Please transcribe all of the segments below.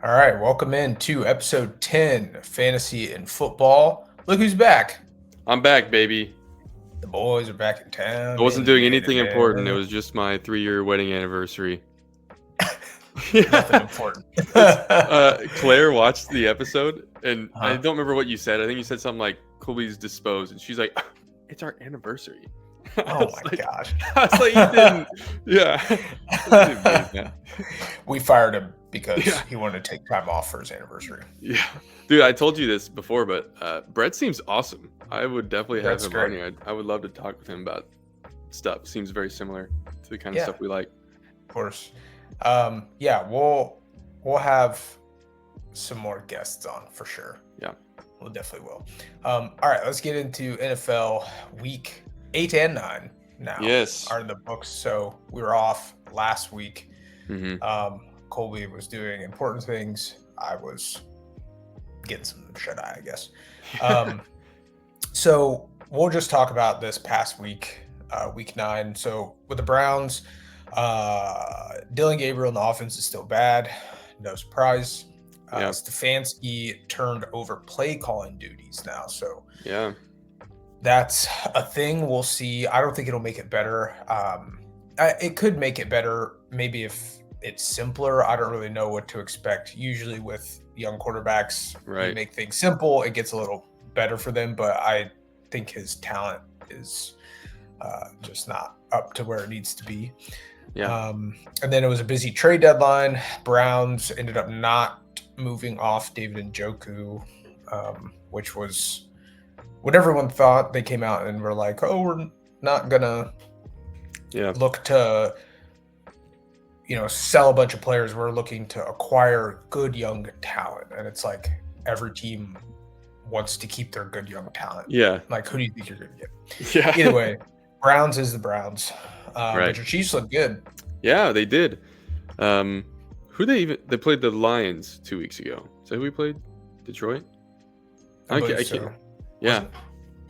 All right, welcome in to episode 10, Fantasy and Football. Look who's back. I'm back, baby. The boys are back in town. I wasn't doing anything important. It was just my 3-year wedding anniversary. Nothing important. Claire watched the episode, and I don't remember what you said. I think you said something like, Colby's disposed, and she's like, it's our anniversary. Oh my gosh. I was like, you didn't. Yeah. We fired him because he wanted to take time off for his anniversary. Yeah. Dude, I told you this before, but Brett seems awesome. I would definitely have him on here. I would love to talk with him about stuff. Seems very similar to the kind of stuff we like. Of course. We'll have some more guests on for sure. Yeah. We'll definitely will. All right, let's get into NFL week 8 and 9 now. Yes. Are in the books. So we were off last week. Mm-hmm. Colby was doing important things. I was getting some shut eye, I guess. So we'll just talk about this past week, week 9. So with the Browns, Dylan Gabriel in the offense is still bad. No surprise. Stefanski turned over play calling duties now. So that's a thing. We'll see. I don't think it'll make it better. It could make it better maybe if it's simpler. I don't really know what to expect. Usually with young quarterbacks, you make things simple. It gets a little better for them, but I think his talent is just not up to where it needs to be. Yeah. And then it was a busy trade deadline. Browns ended up not moving off David Njoku, which was what everyone thought. They came out and were like, oh, we're not gonna look to sell a bunch of players. We're looking to acquire good young talent. And it's like every team wants to keep their good young talent. Yeah. Like, who do you think you're gonna get? Yeah. Either way, Browns is the Browns. But your Chiefs look good. Yeah, they did. They played the Lions 2 weeks ago. Is that who we played? Detroit? I can't. Yeah.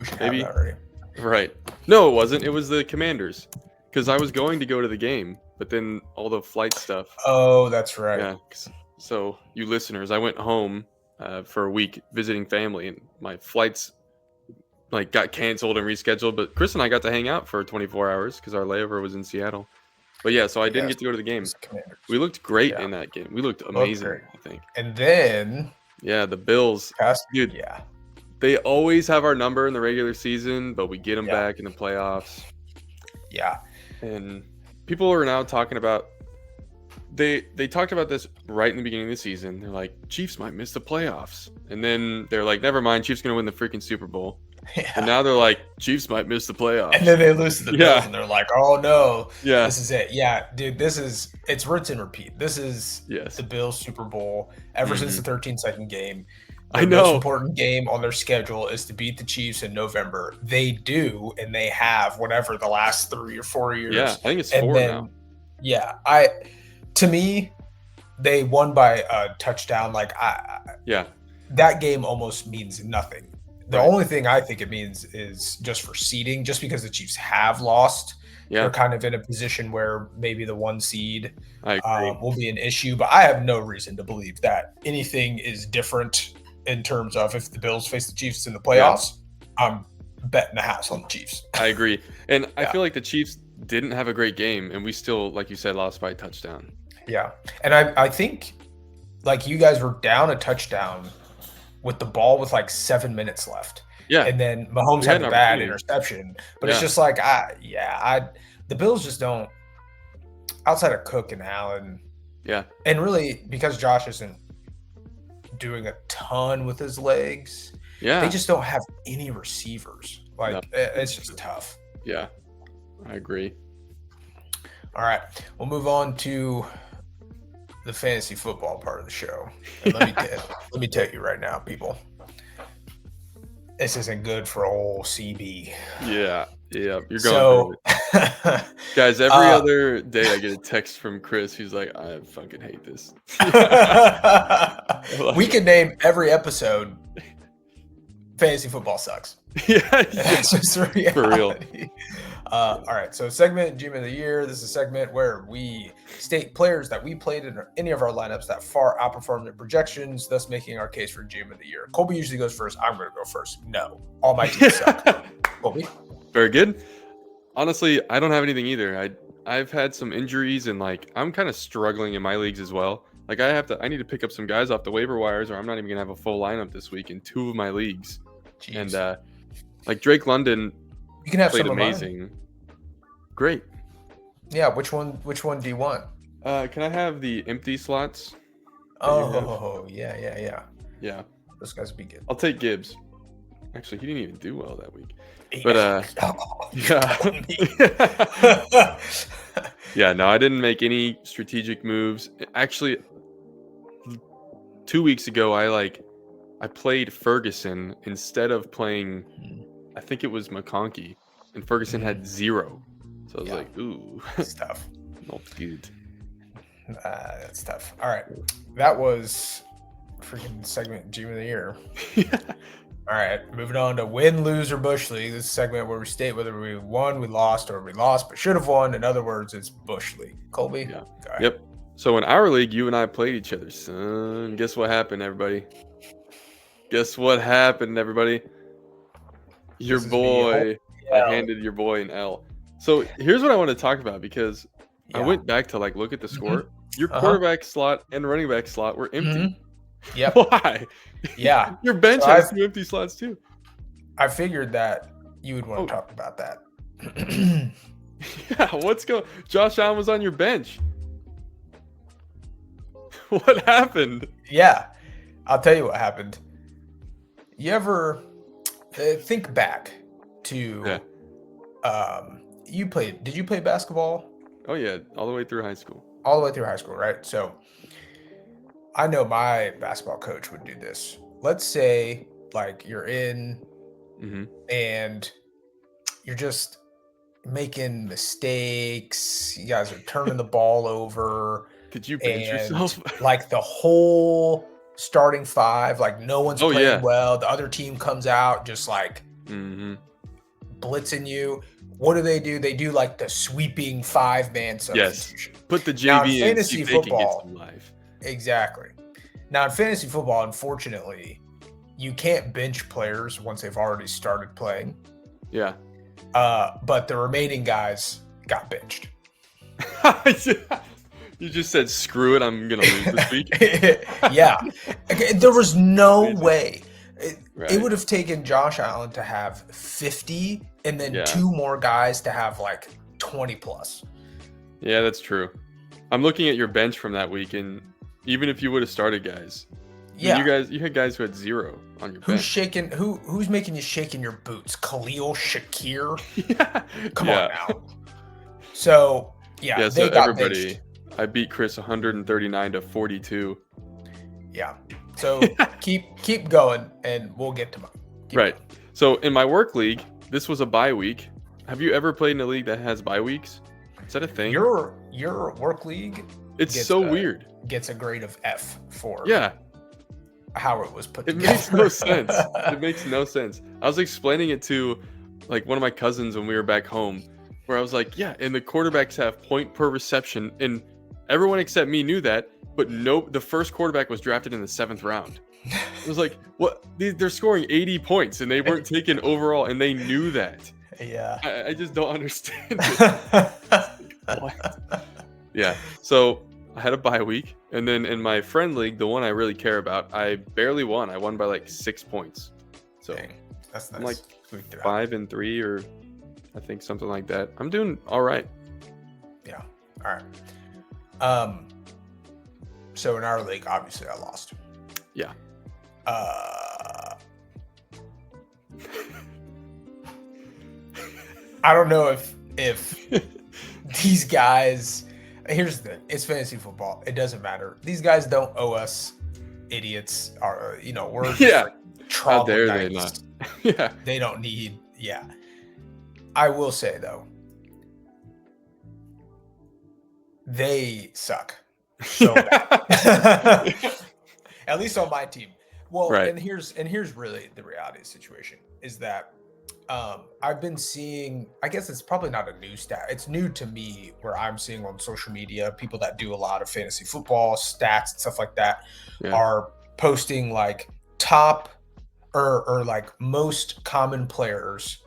We should maybe. have that already. Right. No, it wasn't. It was the Commanders. Because I was going to go to the game, but then all the flight stuff. Oh, that's right. Yeah. So, you listeners, I went home for a week visiting family, and my flights got canceled and rescheduled. But Chris and I got to hang out for 24 hours because our layover was in Seattle. But yeah, so I didn't get to go to the game. We looked great in that game. We looked amazing, I think. And then the Bills. Dude, they always have our number in the regular season, but we get them back in the playoffs. Yeah. And people are now talking about they talked about this right in the beginning of the season. They're like, Chiefs might miss the playoffs. And then they're like, never mind, Chiefs going to win the freaking Super Bowl. Yeah. And now they're like, Chiefs might miss the playoffs. And then they lose to the Bills, and they're like, oh, no. Yeah. This is it. Yeah, dude, it's rinse and repeat. This is the Bills Super Bowl ever since the 13-second game. The most important game on their schedule is to beat the Chiefs in November. They do, and they have whatever the last 3 or 4 years. Yeah, I think it's 4 now. Yeah, to me, they won by a touchdown. That game almost means nothing. The only thing I think it means is just for seeding, just because the Chiefs have lost. They're kind of in a position where maybe the 1 seed will be an issue. But I have no reason to believe that anything is different in terms of if the Bills face the Chiefs in the playoffs. I'm betting the house on the Chiefs. I agree. And I feel like the Chiefs didn't have a great game, and we still, like you said, lost by a touchdown. Yeah. And I think, you guys were down a touchdown with the ball with 7 minutes left. Yeah. And then Mahomes had a bad interception. But it's just the Bills just don't, outside of Cook and Allen. Yeah. And really, because Josh isn't doing a ton with his legs. Yeah. They just don't have any receivers. It's just tough. Yeah. I agree. All right. We'll move on to the fantasy football part of the show. And let me tell you right now, people, this isn't good for old CB. Yeah, you're going through it. Guys, every other day I get a text from Chris. He's like, I fucking hate this. We can name every episode Fantasy Football Sucks. Yeah. That's just the reality. For real. All right, so segment GM of the Year. This is a segment where we state players that we played in any of our lineups that far outperformed their projections, thus making our case for GM of the Year. Colby usually goes first. I'm going to go first. No, all my teams suck. Colby? Very good. Honestly, I don't have anything either. I've had some injuries and like I'm kind of struggling in my leagues as well. Like I need to pick up some guys off the waiver wires, or I'm not even gonna have a full lineup this week in 2 of my leagues. Jeez. And like Drake London You can have played some amazing. Great. Yeah, which one do you want? Can I have the empty slots? Oh, yeah. Yeah. Those guys would be good. I'll take Gibbs. Actually, he didn't even do well that week. But yeah. Yeah, no, I didn't make any strategic moves. Actually, 2 weeks ago I played Ferguson instead of playing I think it was McConkey, and Ferguson had 0. So I was like, ooh. That's tough. Not good. That's tough. All right. That was freaking segment GM of the Year. All right, moving on to win, lose, or Bush League. This is a segment where we state whether we won, we lost, or we lost but should have won. In other words, it's Bush League. Colby? Yeah. Yep. So in our league, you and I played each other, son. Guess what happened, everybody? Your boy, I handed your boy an L. So here's what I want to talk about, because I went back to look at the score. Your quarterback slot and running back slot were empty. Yep. Why? Yeah. Your bench has 2 empty slots too. I figured that you would want to talk about that. Yeah, what's going? Josh Allen was on your bench. What happened? Yeah, I'll tell you what happened. You ever think back to did you play basketball? Oh yeah, all the way through high school. All the way through high school, right? So I know my basketball coach would do this. Let's say you're in and you're just making mistakes. You guys are turning the ball over. Did you bench yourself? The whole starting 5, no one's playing well. The other team comes out just blitzing you. What do? They do the sweeping 5-man substitution. Yes. Put the JV now, in fantasy football. Live. Exactly. Now in fantasy football, unfortunately, you can't bench players once they've already started playing. Yeah. But the remaining guys got benched. You just said, screw it, I'm going to lose this week. Yeah. There was no way. It would have taken Josh Allen to have 50 and then 2 more guys to have 20 plus. Yeah, that's true. I'm looking at your bench from that week, and even if you would have started guys, you had guys who had 0 on your bench. Who's making you shake in your boots? Khalil Shakir? Yeah. Come on now. So so everybody benched. I beat Chris 139 to 42. Yeah. So keep going, and we'll get to mine. Right. So in my work league, this was a bye week. Have you ever played in a league that has bye weeks? Is that a thing? Your work league? It's so weird. Gets a grade of F for how it was put together. It makes no sense. It makes no sense. I was explaining it to one of my cousins when we were back home, where I was like, and the quarterbacks have point per reception, and everyone except me knew that, but the first quarterback was drafted in the 7th round. It was like, what? They're scoring 80 points, and they weren't taken overall, and they knew that. Yeah. I just don't understand it. What? Yeah. So I had a bye week, and then in my friend league, the one I really care about, I barely won. I won by 6 points. So dang, that's I'm 5-3, or I think something like that. I'm doing all right. Yeah. All right. So in our league, obviously, I lost. Yeah. I don't know if these guys. Here's the thing: it's fantasy football. It doesn't matter. These guys don't owe us idiots. Or we're just How dare they not? Yeah. They don't need. Yeah. I will say though, they suck. So bad. At least on my team. Well, and here's really the reality of the situation is that I've been seeing, I guess it's probably not a new stat. It's new to me where I'm seeing on social media, people that do a lot of fantasy football stats and stuff like that Yeah. are posting like top or like most common players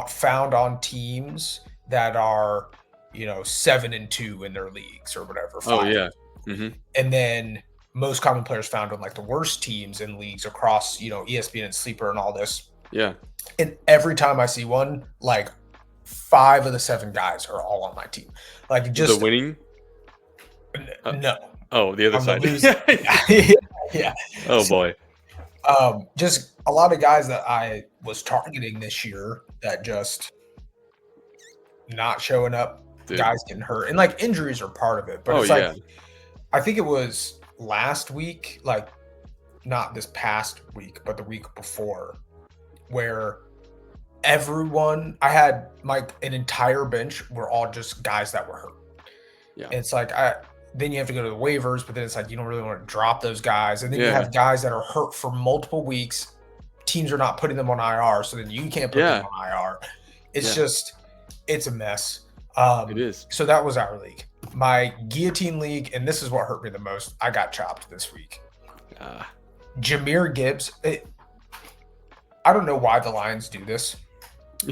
found on teams that are, 7-2 in their leagues or whatever, Oh 5. yeah. Mm-hmm. And then most common players found on like the worst teams in leagues across, ESPN and Sleeper and all this. Yeah. And every time I see one, like 5 of the 7 guys are all on my team. Like The just winning. no. Oh, the other On the side. losing. Yeah. Yeah. Oh So, boy. just a lot of guys that I was targeting this year that just not showing up, Dude. guys getting hurt. And like injuries are part of it. But Oh it's yeah. like I think it was last week, like not this past week, but the week before, where I had an entire bench were all just guys that were hurt. Yeah. And it's like then you have to go to the waivers, but then it's like you don't really want to drop those guys. And then you Yeah. have guys that are hurt for multiple weeks. Teams are not putting them on IR, so then you can't put them on IR. It's just it's a mess. It is. So that was our league. My guillotine league, and this is what hurt me the most. I got chopped this week. Jahmyr Gibbs. I don't know why the Lions do this,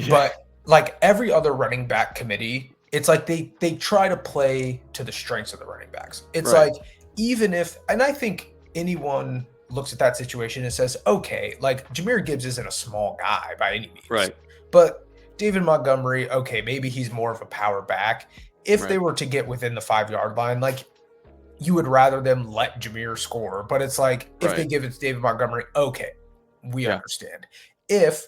but like every other running back committee, it's like they try to play to the strengths of the running backs. It's like even if, and I think anyone looks at that situation and says, okay, like Jahmyr Gibbs isn't a small guy by any means, right? But David Montgomery, okay, maybe he's more of a power back. If they were to get within the 5-yard line, like you would rather them let Jahmyr score, but it's like if they give it to David Montgomery, okay, we understand. If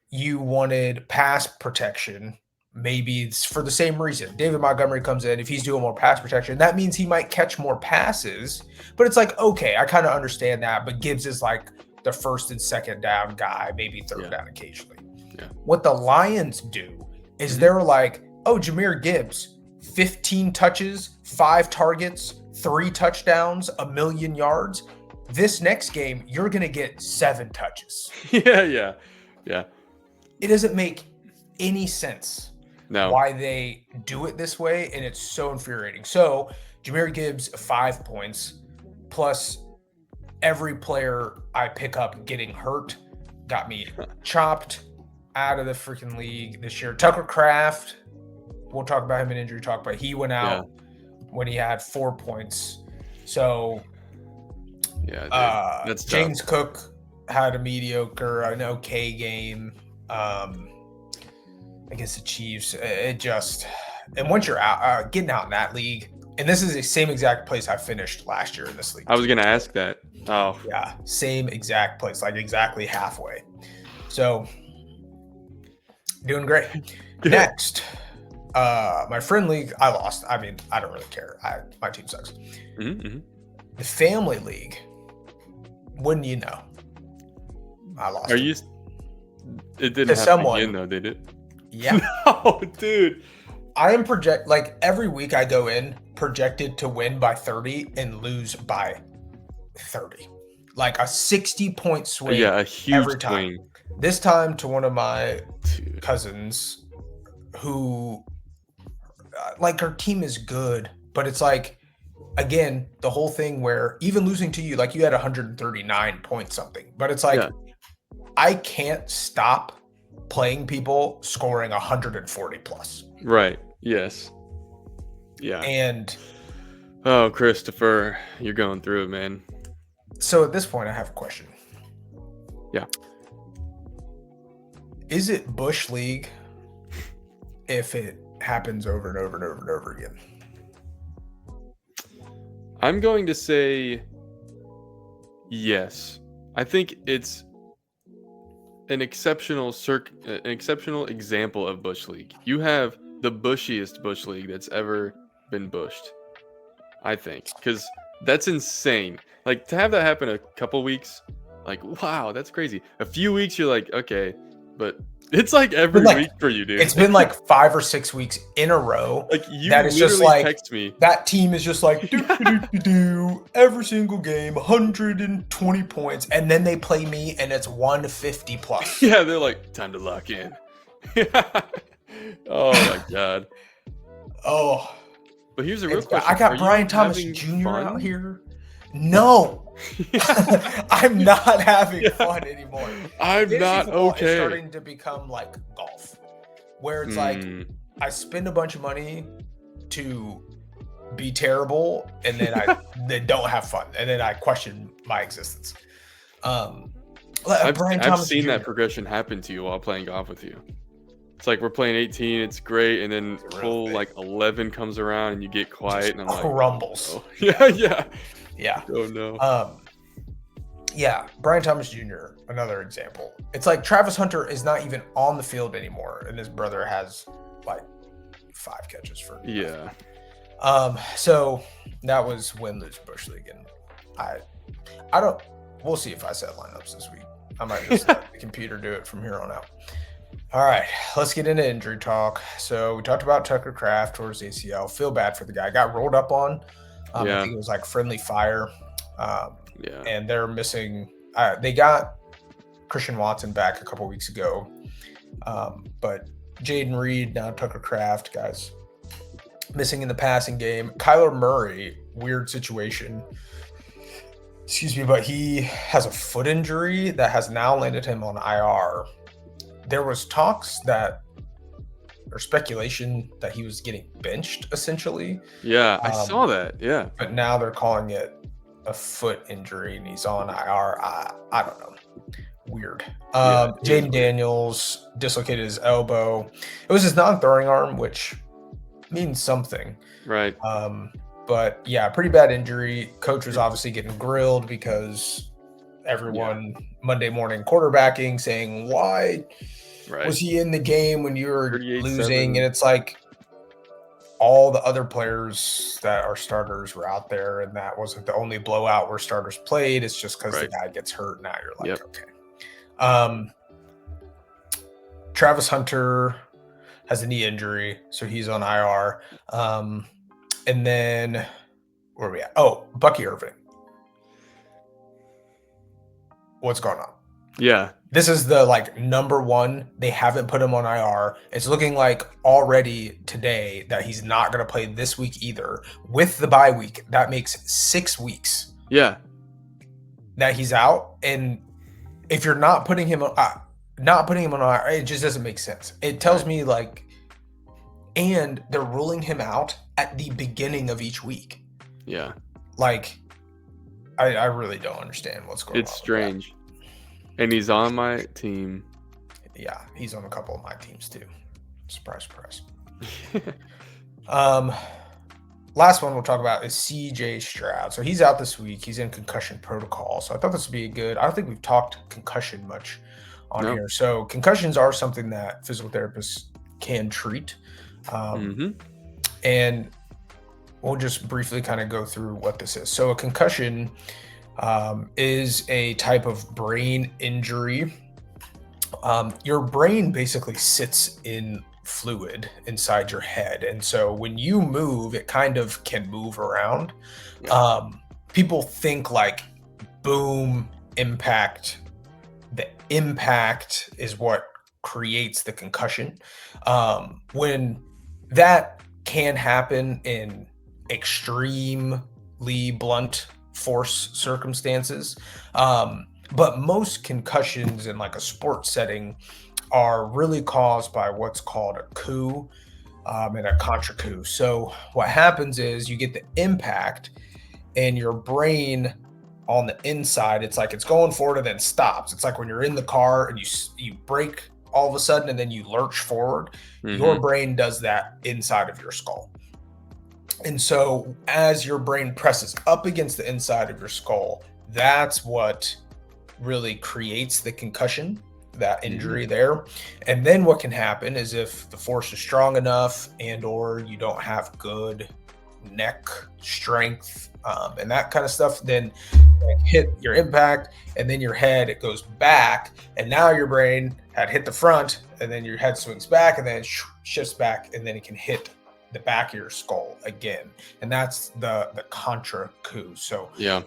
you wanted pass protection, maybe it's for the same reason. David Montgomery comes in, if he's doing more pass protection, that means he might catch more passes. But it's like, okay, I kind of understand that, but Gibbs is like the first and second down guy, maybe third down occasionally. Yeah. What the Lions do is they're like, oh, Jahmyr Gibbs, 15 touches, 5 targets, 3 touchdowns, 1,000,000 yards. This next game, you're going to get 7 touches. Yeah. It doesn't make any sense why they do it this way, and it's so infuriating. So Jahmyr Gibbs, 5 points, plus every player I pick up getting hurt got me chopped out of the freaking league this year. Tucker Kraft, we'll talk about him in injury talk, but he went out when he had 4 points. So that's James tough. Cook had a mediocre, an okay game against the Chiefs. And once you're out, getting out in that league, and this is the same exact place I finished last year in this league. I was going to ask that. Oh. Yeah, same exact place, like exactly halfway. So doing great. Next, my friend league, I lost. I mean, I don't really care. My team sucks. Mm-hmm. The family league, wouldn't you know? I lost. It didn't happen again, though, did it? Yeah. No, dude. I am every week I go in projected to win by 30 and lose by 30. Like a 60-point swing. Yeah, a huge every time. swing. This time to one of my cousins who, like, her team is good, but it's like, again, the whole thing where even losing to you, like you had 139 point something, but it's like, I can't stop playing people scoring 140 plus. Right. Yes. Yeah. And oh, Christopher, you're going through it, man. So at this point, I have a question. Yeah. Is it Bush League if it happens over and over and over and over again? I'm going to say yes. I think it's an exceptional example of Bush League. You have the bushiest Bush League that's ever been bushed, I think, because that's insane. Like, to have that happen a couple weeks, like, wow, that's crazy. A few weeks, you're like, okay, but It's like every week for you, dude. It's been like 5 or 6 weeks in a row. Like you that is just literally like text me. that team is just like every single game, 120 points, and then they play me and it's 150 plus. Yeah, they're like, time to lock in. Oh my god. Oh, But here's a real question. I got Are Brian you Thomas having Jr. fun? out here. No, I'm not having fun anymore. I'm Fantasy not football okay. Is starting to become like golf, where it's like I spend a bunch of money to be terrible, and then I then don't have fun, and then I question my existence. I've seen that progression happen to you while playing golf with you. It's like we're playing 18, it's great, and then hole like 11 comes around and you get quiet, and I'm like, crumbles. oh, no. Yeah. Oh no. Yeah, Brian Thomas Jr., another example. It's like Travis Hunter is not even on the field anymore, and his brother has like 5 catches for. Yeah. So that was win, lose, bush league, and I don't. We'll see if I set lineups this week. I might just let the computer do it from here on out. All right, let's get into injury talk. So we talked about Tucker Kraft towards ACL. Feel bad for the guy. Got rolled up on. I think it was like friendly fire. And they're missing. They got Christian Watson back a couple weeks ago, but Jaden Reed, now Tucker Kraft, guys, missing in the passing game. Kyler Murray, weird situation. Excuse me, but he has a foot injury that has now landed him on IR. There was talks or speculation that he was getting benched, essentially. Yeah, I saw that. Yeah. But now they're calling it a foot injury, and he's on IR. I don't know. Weird. Jaden Daniels dislocated his elbow. It was his non-throwing arm, which means something. Right. But yeah, pretty bad injury. Coach was obviously getting grilled because everyone Monday morning quarterbacking saying, why was he in the game when you were losing? And it's like all the other players that are starters were out there, and that wasn't the only blowout where starters played. It's just because the guy gets hurt. Now you're like, okay. Travis Hunter has a knee injury, so he's on IR. And then where are we at? Oh, Bucky Irving. What's going on? Yeah. This is the number one. They haven't put him on IR. It's looking like already today that he's not going to play this week either. With the bye week, that makes 6 weeks. Yeah. That he's out, and if you're not putting him on IR, it just doesn't make sense. It tells me and they're ruling him out at the beginning of each week. Yeah. I really don't understand what's going on. It's strange. And he's on my team. Yeah, he's on a couple of my teams too. Surprise, surprise. Last one we'll talk about is CJ Stroud. So he's out this week. He's in concussion protocol. So I thought this would be I don't think we've talked concussion much on here. So concussions are something that physical therapists can treat. And we'll just briefly kind of go through what this is. So a concussion is a type of brain injury. Your brain basically sits in fluid inside your head, and so when you move, it kind of can move around. People think boom, impact. The impact is what creates the concussion. When that can happen in extremely blunt force circumstances, but most concussions in a sports setting are really caused by what's called a coup and a contra coup. So what happens is you get the impact, and your brain on the inside, it's going forward and then stops. It's like when you're in the car and you brake all of a sudden and then you lurch forward. Your brain does that inside of your skull. And so as your brain presses up against the inside of your skull, that's what really creates the concussion, that injury there. And then what can happen is if the force is strong enough and or you don't have good neck strength and that kind of stuff, then hit your impact, and then your head, it goes back, and now your brain had hit the front and then your head swings back, and then it shifts back, and then it can hit the back of your skull again, and that's the contra coup. So Yeah.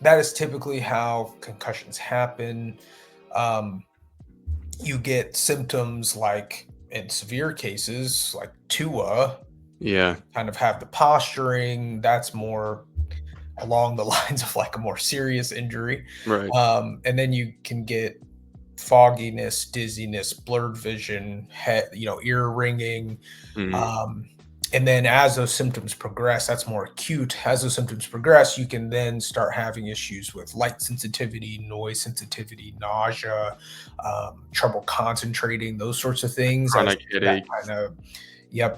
that is typically how concussions happen. You get symptoms like in severe cases, like Tua, Yeah. kind of have the posturing. That's more along the lines of like a more serious injury. Right. And then you can get fogginess, dizziness, blurred vision, head, ear ringing. Mhm. And then as those symptoms progress, that's more acute. As those symptoms progress, you can then start having issues with light sensitivity, noise sensitivity, nausea, trouble concentrating, those sorts of things. As Chronic headache.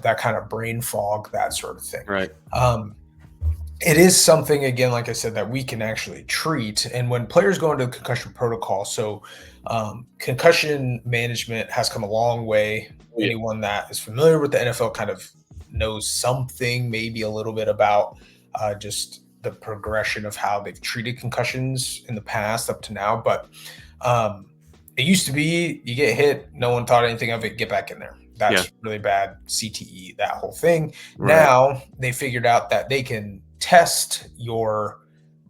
that kind of brain fog, that sort of thing. Right. It is something, again, like I said, that we can actually treat. And when players go into concussion protocol, so concussion management has come a long way. Yeah. Anyone that is familiar with the NFL kind of knows something, maybe a little bit about just the progression of how they've treated concussions in the past up to now. But it used to be you get hit, no one thought anything of it, get back in there. That's really bad, CTE, that whole thing. Right. Now they figured out that they can test your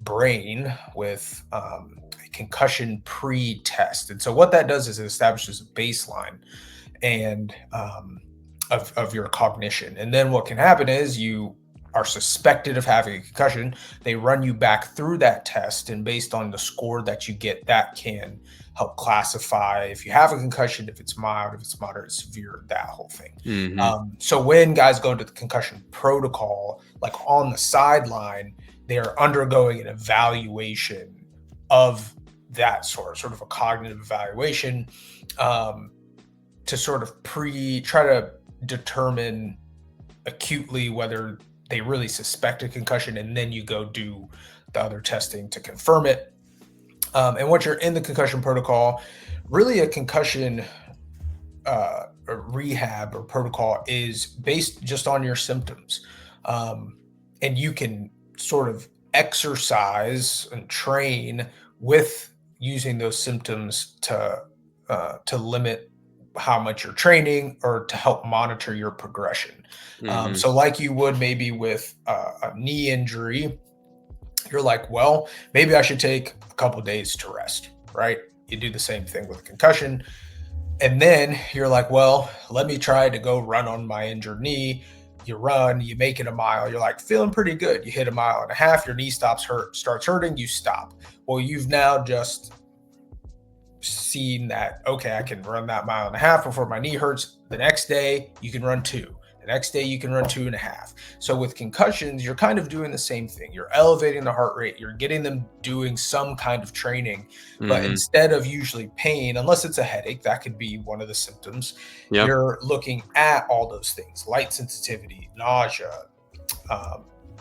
brain with a concussion pre-test. And so what that does is it establishes a baseline and of your cognition. And then what can happen is you are suspected of having a concussion. They run you back through that test, and based on the score that you get, that can help classify if you have a concussion, if it's mild, if it's moderate, severe, that whole thing. Mhm. So when guys go into the concussion protocol, like on the sideline, they're undergoing an evaluation of that sort of a cognitive evaluation, to sort of try to determine acutely whether they really suspect a concussion, and then you go do the other testing to confirm it. And once you're in the concussion protocol, really a concussion rehab or protocol is based just on your symptoms. And you can sort of exercise and train with using those symptoms to limit how much you're training or to help monitor your progression. Mhm. So like you would maybe with a knee injury, you're like, well, maybe I should take a couple days to rest, right? You do the same thing with concussion. And then you're like, well, let me try to go run on my injured knee. You run, you make it a mile. You're like feeling pretty good. You hit 1.5 miles, your knee starts hurting, you stop. Well, you've now just seen that, okay, I can run that 1.5 miles before my knee hurts. The next day you can run 2. The next day you can run 2.5. So with concussions, you're kind of doing the same thing. You're elevating the heart rate. You're getting them doing some kind of training, but Mhm. instead of usually pain, unless it's a headache, that could be one of the symptoms. Yeah. You're looking at all those things: light sensitivity, nausea,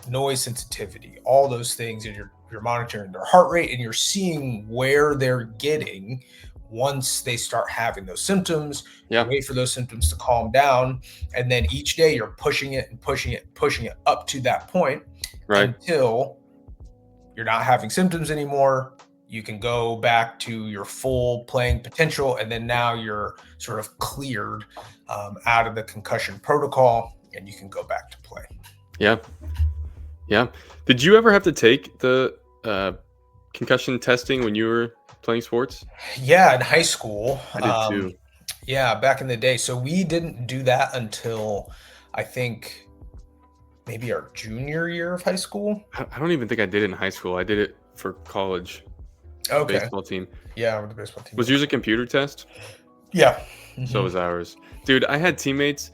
noise sensitivity, all those things, and you're monitoring their heart rate, and you're seeing where they're getting once they start having those symptoms. Yeah. Wait for those symptoms to calm down, and then each day you're pushing it and pushing it, pushing it up to that point, Right. until you're not having symptoms anymore. You can go back to your full playing potential, and then now you're sort of cleared out of the concussion protocol, and you can go back to play. Yeah. Yeah. Did you ever have to take the concussion testing when you were playing sports? Yeah, in high school. I did too. Yeah, back in the day. So we didn't do that until I think maybe our junior year of high school. I don't even think I did it in high school. I did it for college. Okay. Baseball team. Yeah, with the baseball team. Was yours a computer test? Yeah. So was ours. Dude, I had teammates,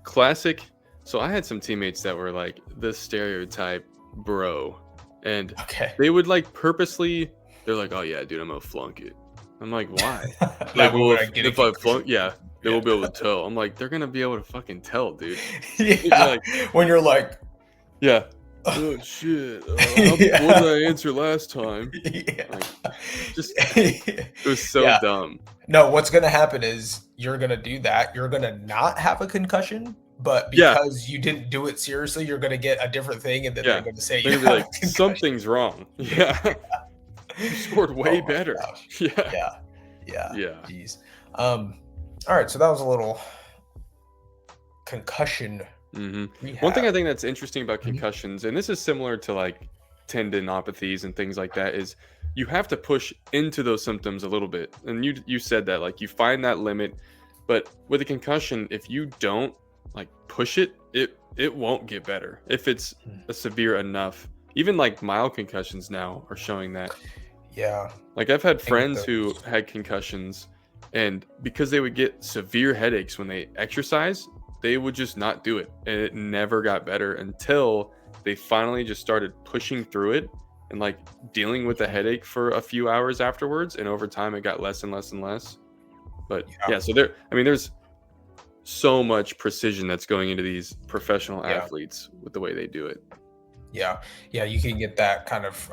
classic. So I had some teammates that were like the stereotype bro. And Okay. they would like purposely, they're like, oh yeah, dude, I'm gonna flunk it. I'm like, why? Like, Like, well, would I get a if I concussion? flunk, yeah, they will be able to tell. I'm like, they're gonna be able to fucking tell, dude. Yeah. like- When you're like, Yeah. Oh shit. Yeah. What did I answer last time? yeah. Just it was so Yeah. dumb. No, what's going to happen is you're going to do that. You're going to not have a concussion, but Yeah. because you didn't do it seriously, you're going to get a different thing, and then Yeah. they're going to say They're you gonna be have like, a concussion. something's wrong. Yeah. You scored way Oh my better. gosh. Yeah. Yeah. Yeah. Jeez. All right, so that was a little concussion rehab. One thing I think that's interesting about Mhm. concussions, and this is similar to like tendinopathies and things like that, is you have to push into those symptoms a little bit. And you said that, like, you find that limit, but with a concussion, if you don't like push it, it won't get better if it's a severe enough. Even like mild concussions now are showing that. Yeah. Like, I've had I get friends who those. had concussions, and because they would get severe headaches when they exercise, they would just not do it. And it never got better until they finally just started pushing through it and like dealing with the headache for a few hours afterwards. And over time, it got less and less and less. But Yeah. yeah, so there's so much precision that's going into these professional Yeah. athletes with the way they do it. Yeah. Yeah. You can get that kind of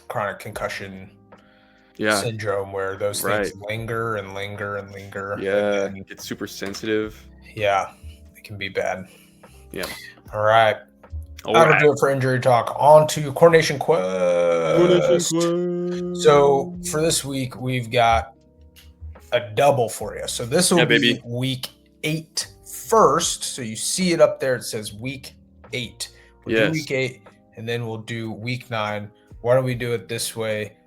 chronic concussion Yeah, syndrome where those right. things linger and linger and linger. And Yeah, then, it's super sensitive. yeah, it can be bad. Yeah. All right. All That'll right. do it for injury talk. On to coordination quest. So for this week, we've got a double for you. So this will Yeah, be baby. week 8 first. So you see it up there. It says week 8. We'll do Yes. week 8, and then we'll do week 9. Why don't we do it this way?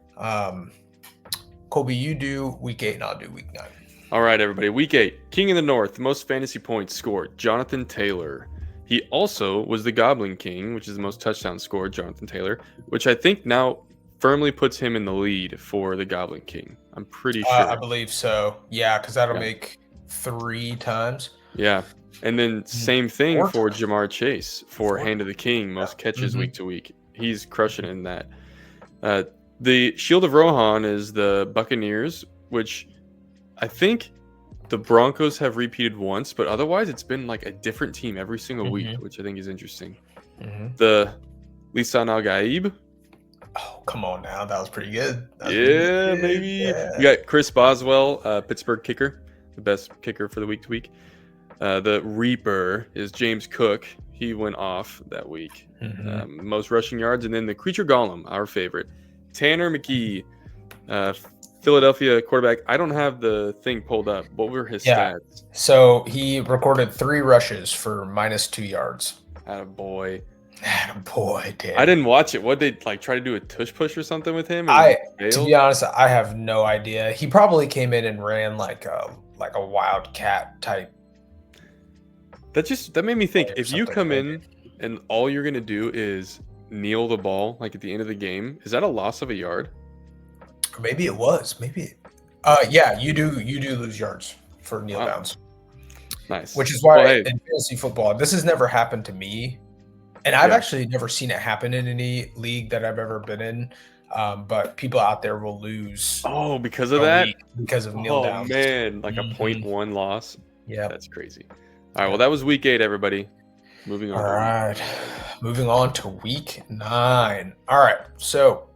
Colby, you do week 8, and I'll do week 9. All right, everybody. Week 8, King of the North, most fantasy points scored, Jonathan Taylor. He also was the Goblin King, which is the most touchdowns scored, Jonathan Taylor, which I think now firmly puts him in the lead for the Goblin King. I'm pretty sure. I believe so. Yeah, because that'll Yeah. make 3 times. Yeah. And then same thing 4 for times. Jamar Chase for 4 Hand of the King, most catches Mhm. week to week. He's crushing in that. The Shield of Rohan is the Buccaneers, which I think the Broncos have repeated once, but otherwise it's been like a different team every single week, Mhm. which I think is interesting. Mhm. The Lisan Al Gaib. Oh, come on now. That was pretty good. That was Yeah, pretty good. maybe. Yeah. We got Chris Boswell, Pittsburgh kicker, the best kicker for the week to week. The Reaper is James Cook. He went off that week. Mhm. Most rushing yards. And then the Creature Golem, our favorite. Tanner McKee, Philadelphia quarterback. I don't have the thing pulled up. What were his stats? So he recorded 3 rushes for -2 yards. Attaboy. Boy, damn. I didn't watch it. What, they like try to do a tush push or something with him? To failed? be honest, I have no idea. He probably came in and ran like a wildcat type. That made me think, Or if you something come maybe. in and all you're gonna do is kneel the ball like at the end of the game, is that a loss of a yard? Or maybe it was. Maybe. Yeah, you do lose yards for kneel Wow. downs. Nice. Which is why Well, hey, in fantasy football, this has never happened to me. And I've Yeah. actually never seen it happen in any league that I've ever been in. But people out there will lose oh, because of a that? week because of kneel Oh downs. man, like a Mhm. 0.1 loss. Yeah. That's crazy. All right, well, that was week 8, everybody. Moving on. All to week right. 9. Moving on to week 9. All right. So,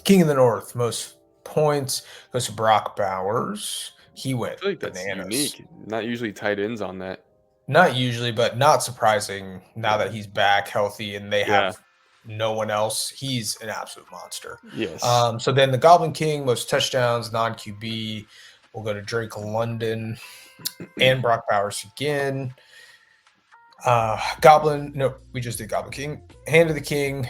King of the North, most points goes to Brock Bowers. He went I feel like that's bananas. unique. Not usually tight ends on that. Not usually, but not surprising now that he's back healthy and they Yeah. have no one else. He's an absolute monster. Yes. So then the Goblin King, most touchdowns, non-QB. We'll go to Drake London and Brock Bowers again. We just did Goblin King. Hand of the King,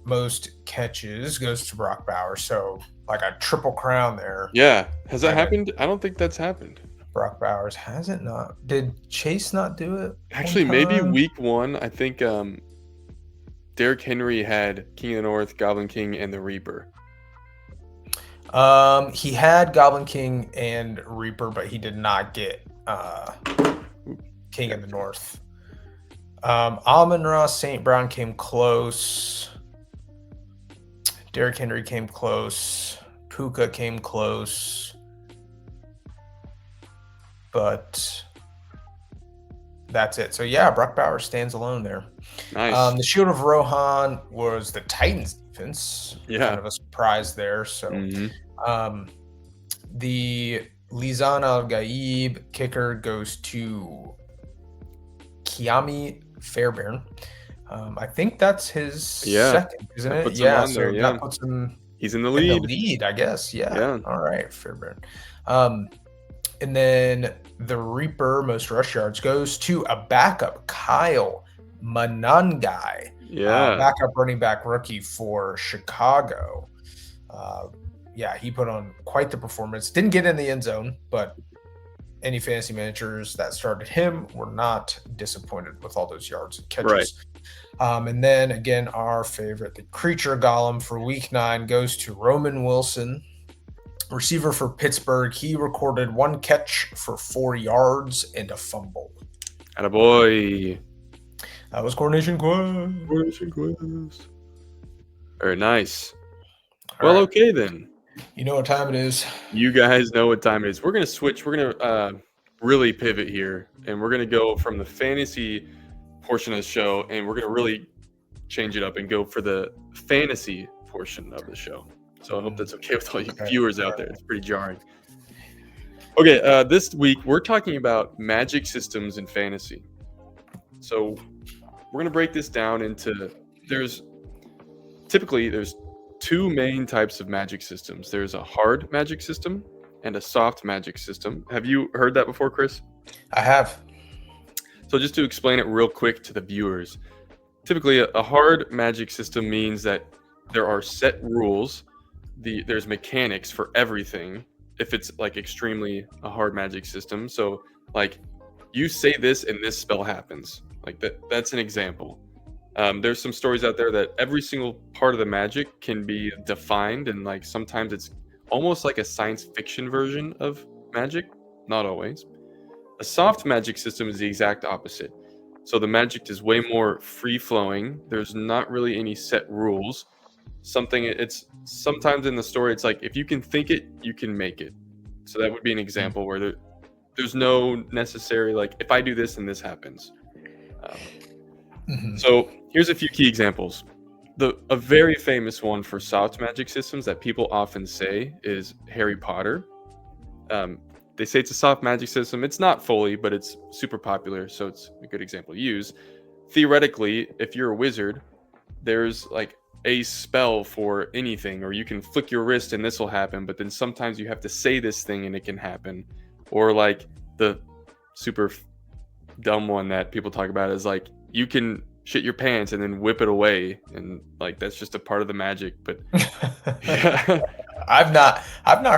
most catches goes to Brock Bowers. So like a triple crown there. Yeah. Has that Kinda. happened? I don't think that's happened. Brock Bowers has it not? Did Chase not do it? Actually, maybe week 1. I think Derrick Henry had King of the North, Goblin King, and the Reaper. He had Goblin King and Reaper, but he did not get King of the North. Amon-Ra St. Brown came close. Derrick Henry came close. Puka came close. But that's it. So yeah, Brock Bowers stands alone there. Nice. The Shield of Rohan was the Titans defense. Yeah. Kind of a surprise there. So Mhm. the Lisan Al Gaib kicker goes to Kiami Fairbairn. I think that's his second, isn't That it? puts him on there, yeah. That puts him He's in the in the lead. lead, I guess. Yeah. Yeah. All right, Fairbairn. And then the Reaper most rush yards goes to a backup, Kyle Manangai, Yeah. backup running back rookie for Chicago. He put on quite the performance. Didn't get in the end zone, but any fantasy managers that started him were not disappointed with all those yards and catches. Right. And then again, our favorite, the creature golem for week 9 goes to Roman Wilson, receiver for Pittsburgh. He recorded 1 catch for 4 yards and a fumble. Attaboy. That was Coordination Quest. Very nice. All well, right. Okay then. You know what time it is. You guys know what time it is. We're going to switch. We're going to really pivot here, and we're going to go from the fantasy portion of the show, and we're going to really change it up and go for the fantasy portion of the show. So I hope that's okay with all you viewers out there. It's pretty jarring. Okay, this week we're talking about magic systems in fantasy. So we're going to break this down into there's 2 main types of magic systems. There's a hard magic system and a soft magic system. Have you heard that before, Chris? I have. So just to explain it real quick to the viewers, typically a hard magic system means that there are set rules. There's mechanics for everything if it's like extremely a hard magic system. So like you say this and this spell happens. Like that's an example. There's some stories out there that every single part of the magic can be defined, and like sometimes it's almost like a science fiction version of magic. Not always. A soft magic system is the exact opposite. So the magic is way more free flowing. There's not really any set rules. It's sometimes in the story, it's like if you can think it, you can make it. So that would be an example where there's no necessary like if I do this and this happens. So here's a few key examples. A very famous one for soft magic systems that people often say is Harry Potter. They say it's a soft magic system. It's not fully, but it's super popular, so it's a good example to use. Theoretically, if you're a wizard, there's like a spell for anything, or you can flick your wrist and this will happen, but then sometimes you have to say this thing and it can happen. Or like the super dumb one that people talk about is like you can shit your pants and then whip it away, and like that's just a part of the magic. But yeah. I've not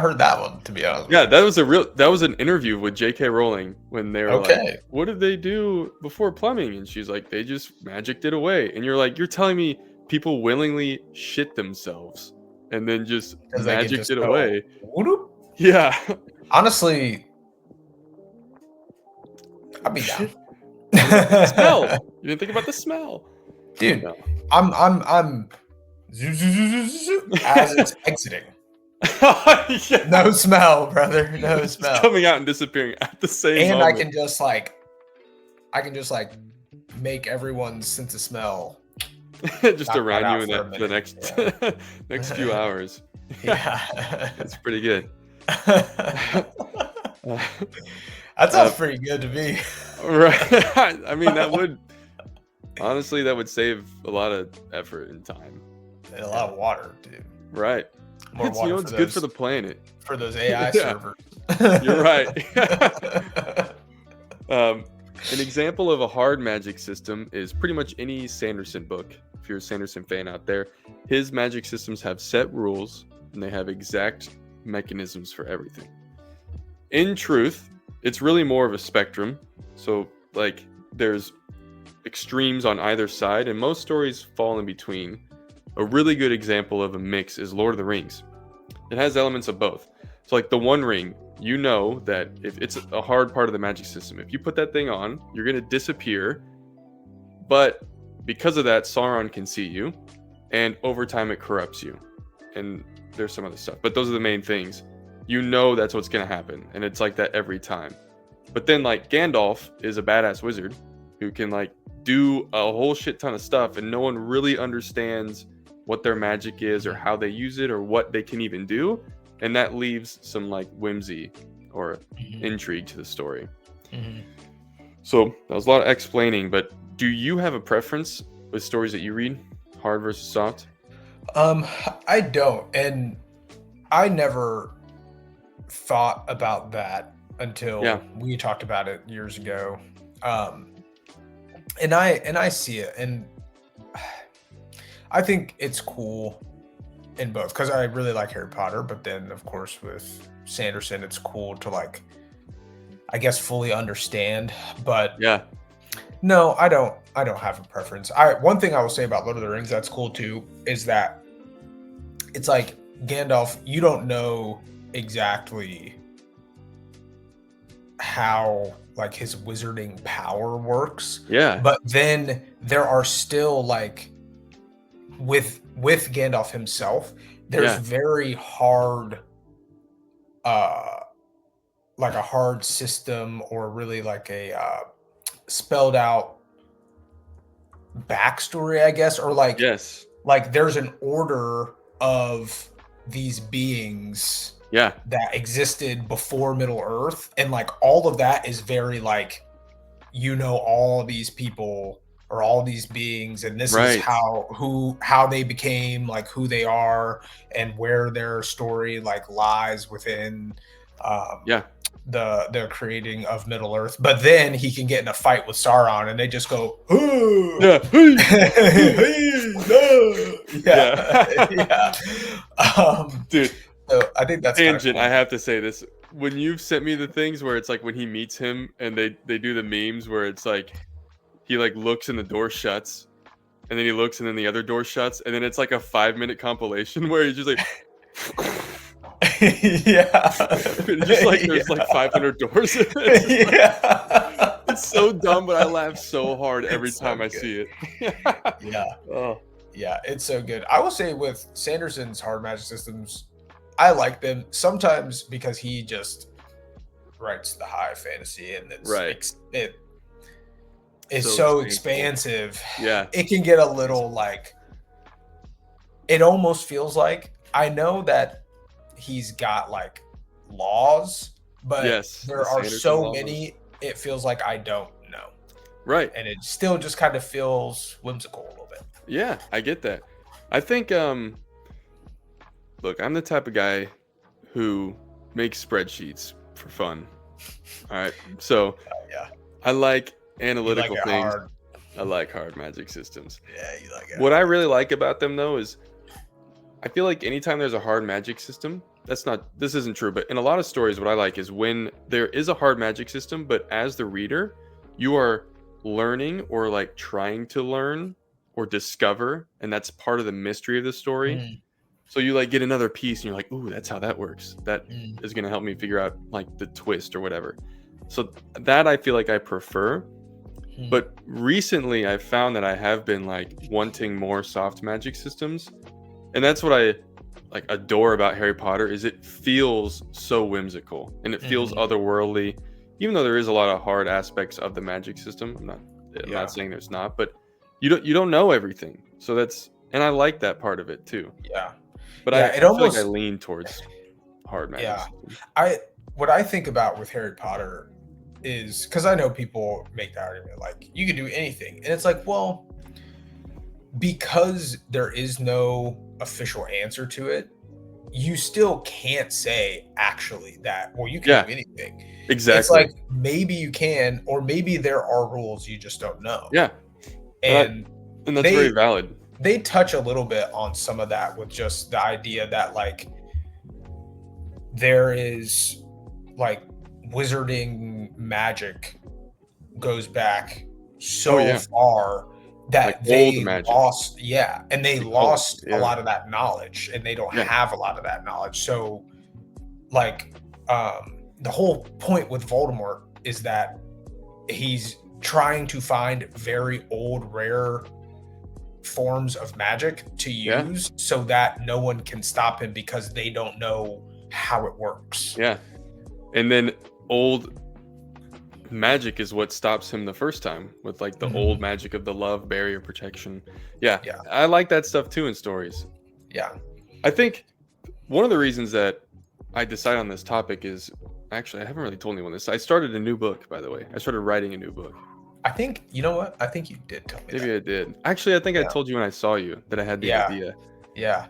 heard that one, to be honest. Yeah, that was an interview with J.K. Rowling when they were like, "What did they do before plumbing?" And she's like, "They just magicked it away." And you're like, "You're telling me people willingly shit themselves and then just magicked it away?" Yeah. Honestly, I'd be down. Smell. You didn't think about the smell, dude. No. I'm as it's exiting. Yeah. No smell, brother. No smell. It's coming out and disappearing at the same moment. And I can just like make everyone's sense of smell just around you in the next few hours. Yeah. That's pretty good. That sounds pretty good to me. Right. I mean, that would save a lot of effort and time. And a lot of water, dude. Right. More water it's good for the planet. For those AI servers. You're right. An example of a hard magic system is pretty much any Sanderson book. If you're a Sanderson fan out there, his magic systems have set rules and they have exact mechanisms for everything. In truth, it's really more of a spectrum. So like there's extremes on either side, and most stories fall in between. A really good example of a mix is Lord of the Rings. It has elements of both. So like the One Ring, you know that if it's a hard part of the magic system, if you put that thing on, you're going to disappear. But because of that, Sauron can see you, and over time it corrupts you. And there's some other stuff, but those are the main things. You know that's what's going to happen, and it's like that every time. But then like Gandalf is a badass wizard who can like do a whole shit ton of stuff, and no one really understands what their magic is or how they use it or what they can even do. And that leaves some like whimsy or intrigue to the story. So that was a lot of explaining, but do you have a preference with stories that you read, hard versus soft? I don't, and I never thought about that until Yeah. we talked about it years ago. And I see it, and I think it's cool in both because I really like Harry Potter, but then of course with Sanderson, it's cool to like, I guess, fully understand. But Yeah. no, I don't have a preference. One thing I will say about Lord of the Rings that's cool too is that it's like Gandalf, you don't know exactly how like his wizarding power works, Yeah. but then there are still like with Gandalf himself, there's Yeah. very hard uh like a hard system or really like a spelled out backstory, I guess, or Yes. like there's an order of these beings Yeah. that existed before Middle Earth, and like all of that is very like, all these people or all these beings, and this is Right. how they became like who they are, and where their story like lies within um Yeah. the creating of Middle Earth. But then he can get in a fight with Sauron and they just go, "Huh." Yeah. Hey. Hey. Hey, no. Yeah. Yeah. Yeah. Dude, So I think that's kind of tangent. cool. I have to say this. When you've sent me the things where it's like when he meets him and they do the memes where it's like he like looks and the door shuts and then he looks and then the other door shuts and then it's like a 5-minute compilation where he's just like Yeah. it's just like there's like 500 doors. It's just like, Yeah. it's so dumb, but I laugh so hard every It's so time I good. see it. Yeah. Oh, Yeah, it's so good. I will say with Sanderson's hard magic systems, I like them sometimes because he just writes the high fantasy, and right. it is So so expansive. expansive. Yeah. It can get a little like, it almost feels like, I know that he's got like laws, but Yes. The there are Sanderson so laws. many, it feels like I don't know. Right. And it still just kind of feels whimsical a little bit. Yeah, I get that. I think look, I'm the type of guy who makes spreadsheets for fun. All right. So Yeah. I like You like analytical it things. hard. I like hard magic systems. Yeah, you like it What I hard. really like about them though is I feel like anytime there's a hard magic system, this isn't true, but in a lot of stories, what I like is when there is a hard magic system, but as the reader, you are learning or like trying to learn or discover, and that's part of the mystery of the story. Mm, So you like get another piece and you're like, ooh, that's how that works. That mm, is gonna help me figure out like the twist or whatever. So that I feel like I prefer. mm. But recently I've found that I have been like wanting more soft magic systems. And that's what I like adore about Harry Potter is it feels so whimsical and it feels Mhm. otherworldly, even though there is a lot of hard aspects of the magic system. I'm Yeah. not saying there's not, but you don't know everything. So and I like that part of it too. Yeah. But Yeah, I it feel like I almost lean towards hard magic yeah. systems. What I think about with Harry Potter is, because I know people make the argument like you can do anything. And it's like, well, because there is no official answer to it, you still can't say actually that, well, you can Yeah, do anything. It's exactly. like maybe you can, or maybe there are rules you just don't know. Yeah. And And that's very they valid. they touch a little bit on some of that with just the idea that like there is like wizarding magic goes back Oh so yeah. far Like that old they magic. lost, yeah, and they They call it. lost a Yeah. lot of that knowledge, and they don't Yeah. have a lot of that knowledge. So like the whole point with Voldemort is that he's trying to find very old rare forms of magic to Yeah. use so that no one can stop him because they don't know how it works. Yeah. And then old magic is what stops him the first time with like the old Mhm. magic of the love barrier protection. Yeah. Yeah. I like that stuff too in stories. Yeah. I think one of the reasons that I decide on this topic is actually I haven't really told anyone this. I started a new book, by the way. I started writing a new book. I think, you know what? I think you did tell me Maybe that. I did. Actually, I think I Yeah. told you when I saw you that I had the Yeah. idea. Yeah.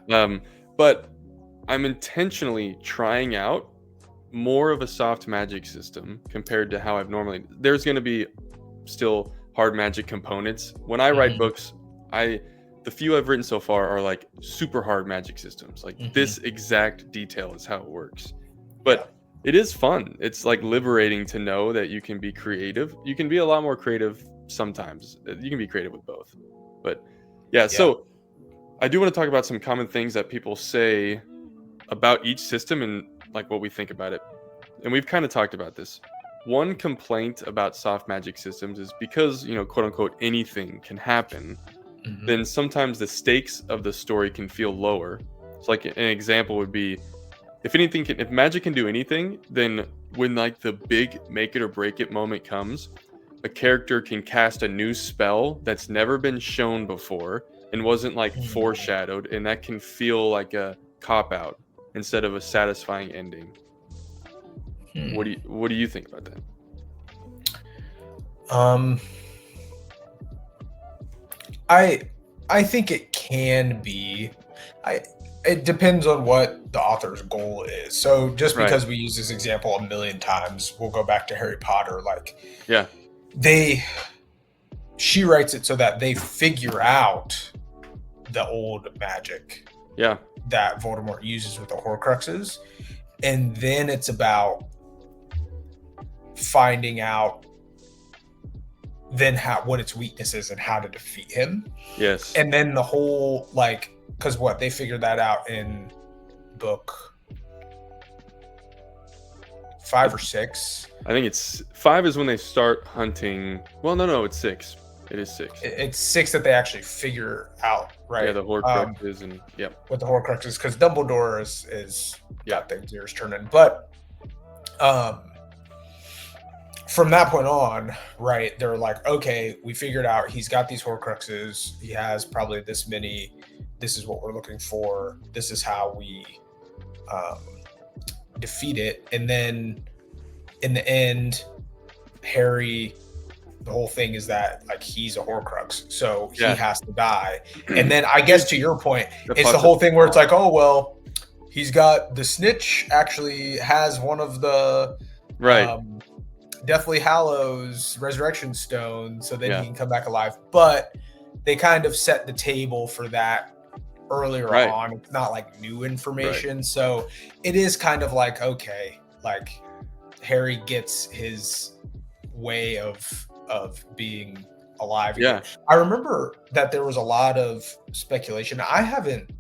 But I'm intentionally trying out more of a soft magic system compared to how I've normally. There's going to be still hard magic components. When I write books, the few I've written so far are like super hard magic systems. Like this exact detail is how it works. But it is fun. It's like liberating to know that you can be creative. You can be a lot more creative sometimes. You can be creative with both. But so I do want to talk about some common things that people say about each system and like what we think about it. And we've kind of talked about this. One complaint about soft magic systems is because, quote unquote, anything can happen, then sometimes the stakes of the story can feel lower. So like an example would be if magic can do anything, then when like the big make it or break it moment comes, a character can cast a new spell that's never been shown before and wasn't like foreshadowed, and that can feel like a cop out instead of a satisfying ending. What do you think about that? I think it can be. It depends on what the author's goal is. So just because we use this example a million times, we'll go back to Harry Potter. Like, she writes it so that they figure out the old magic that Voldemort uses with the Horcruxes, and then it's about finding out then what its weakness is and how to defeat him. Yes. And then the whole because they figured that out in book 5 or 6. I think it's 5 is when they start hunting. Well, no, it's 6. It is 6. It's 6 that they actually figure out, right? Yeah, the Horcruxes with the Horcruxes, because Dumbledore is got the gears turning. But from that point on, right, they're like, okay, we figured out he's got these Horcruxes. He has probably this many. This is what we're looking for. This is how we defeat it. And then in the end, Harry, the whole thing is that like he's a Horcrux, so he has to die. And then I guess to your point, it's the whole thing where it's like, oh well, he's got the Snitch actually has one of the Deathly Hallows Resurrection Stone, so then he can come back alive. But they kind of set the table for that earlier on. It's not like new information, so it is kind of like, okay, like Harry gets his way of being alive. I remember that there was a lot of speculation. I haven't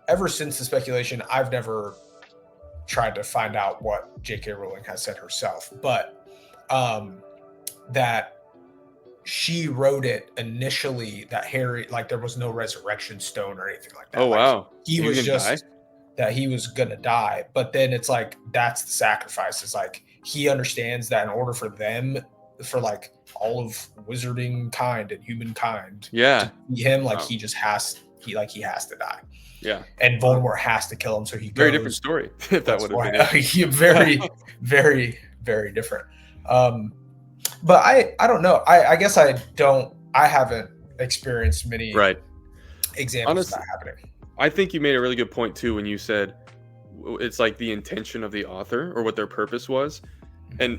ever since the speculation. I've never tried to find out what J.K. Rowling has said herself, but that she wrote it initially that Harry, like there was no resurrection stone or anything like that. Oh, wow. He was just that he was going to die. But then it's like, that's the sacrifice. It's like, he understands that in order for them, for like all of wizarding kind and humankind to be him, like he just has, he has to die. Yeah. And Voldemort has to kill him. So he very different story. If that would have been it. Very, very, very different. But I don't know. I guess I haven't experienced many examples of that happening. I think you made a really good point too when you said it's like the intention of the author or what their purpose was. And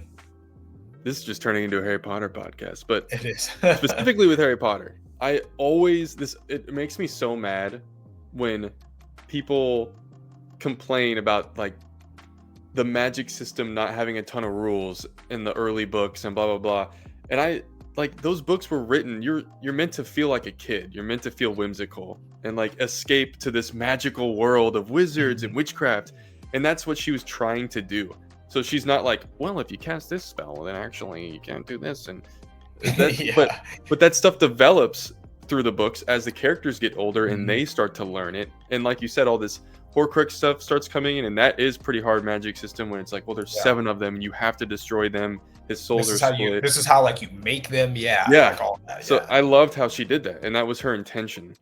this is just turning into a Harry Potter podcast, but it is specifically with Harry Potter. It makes me so mad when people complain about like the magic system not having a ton of rules in the early books and blah blah blah. And I like those books were written, you're meant to feel like a kid. You're meant to feel whimsical and like escape to this magical world of wizards and witchcraft. And that's what she was trying to do. So she's not like, well, if you cast this spell, then actually you can't do this. And that, but that stuff develops through the books as the characters get older and they start to learn it. And like you said, all this Horcrux stuff starts coming in, and that is pretty hard magic system when it's like, well, there's 7 of them and you have to destroy them. His souls are split. This is how like you make them. Like all that, so I loved how she did that, and that was her intention.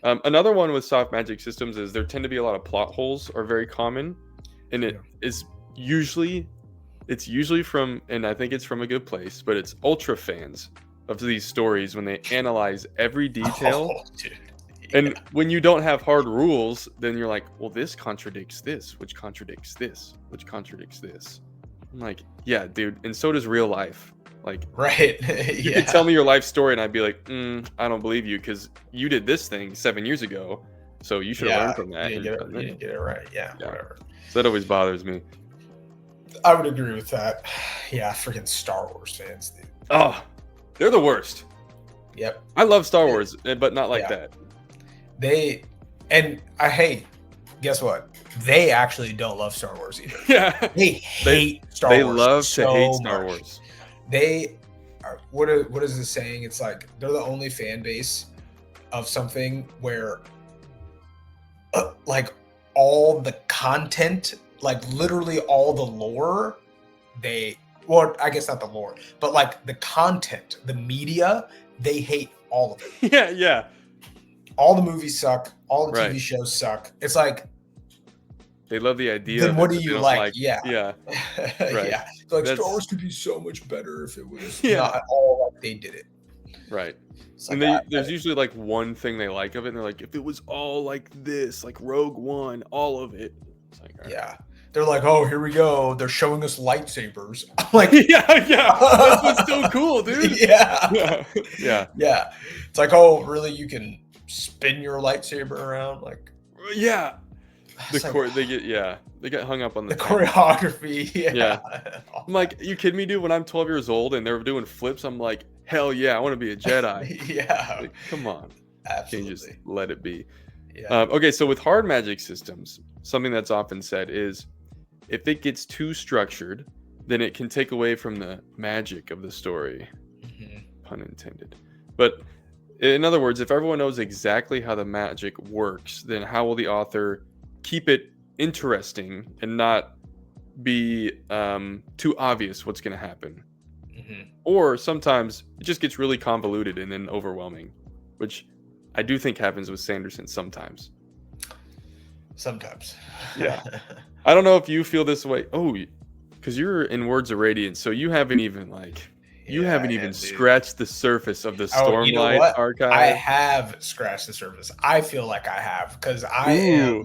Another one with soft magic systems is there tend to be a lot of plot holes are very common, and it's usually from, and I think it's from a good place, but it's ultra fans of these stories when they analyze every detail And when you don't have hard rules, then you're like, well, this contradicts this, which contradicts this, which contradicts this. I'm like, yeah, dude. And so does real life. Like, Right. you could tell me your life story and I'd be like, I don't believe you because you did this thing 7 years ago. So you should have learned from that. You didn't get it right. Yeah, whatever. So that always bothers me. I would agree with that. Yeah, freaking Star Wars fans, dude. Oh, they're the worst. Yep. I love Star Wars, but not like that. Guess what? They actually don't love Star Wars either. Yeah. They hate Star Wars. They love so to hate Star much. Wars. They are, what is this saying? It's like they're the only fan base of something where like all the content, like literally all the lore, I guess not the lore, but like the content, the media, they hate all of it. Yeah. All the movies suck. All the Right. TV shows suck. It's like, they love the idea. then what do they you don't like? Yeah. Right. Yeah. It's like Star Wars could be so much better if it was not all like they did it. Right. It's And like there's usually like one thing they like of it, and they're like, if it was all like this, like Rogue One, all of it. It's like, all right. yeah. They're like, oh, here we go. They're showing us lightsabers. I'm like, yeah. That's what's so cool, dude. Yeah. Yeah. It's like, oh, really? You can spin your lightsaber around? Like, yeah. it's like, They get hung up on the the choreography. Yeah. I'm like, you kidding me, dude? When I'm 12 years old and they're doing flips, I'm like, hell yeah, I want to be a Jedi. Yeah. Like, come on. Absolutely. Can't just let it be. Yeah. Okay, so with hard magic systems, something that's often said is if it gets too structured, then it can take away from the magic of the story. Pun intended. But in other words, if everyone knows exactly how the magic works, then how will the author keep it interesting and not be too obvious what's going to happen? Or sometimes it just gets really convoluted and then overwhelming, which I do think happens with Sanderson sometimes. Yeah. I don't know if you feel this way. Oh, because you're in Words of Radiance, so you haven't even scratched the surface of the Stormlight archive. I have scratched the surface. I feel like I have because I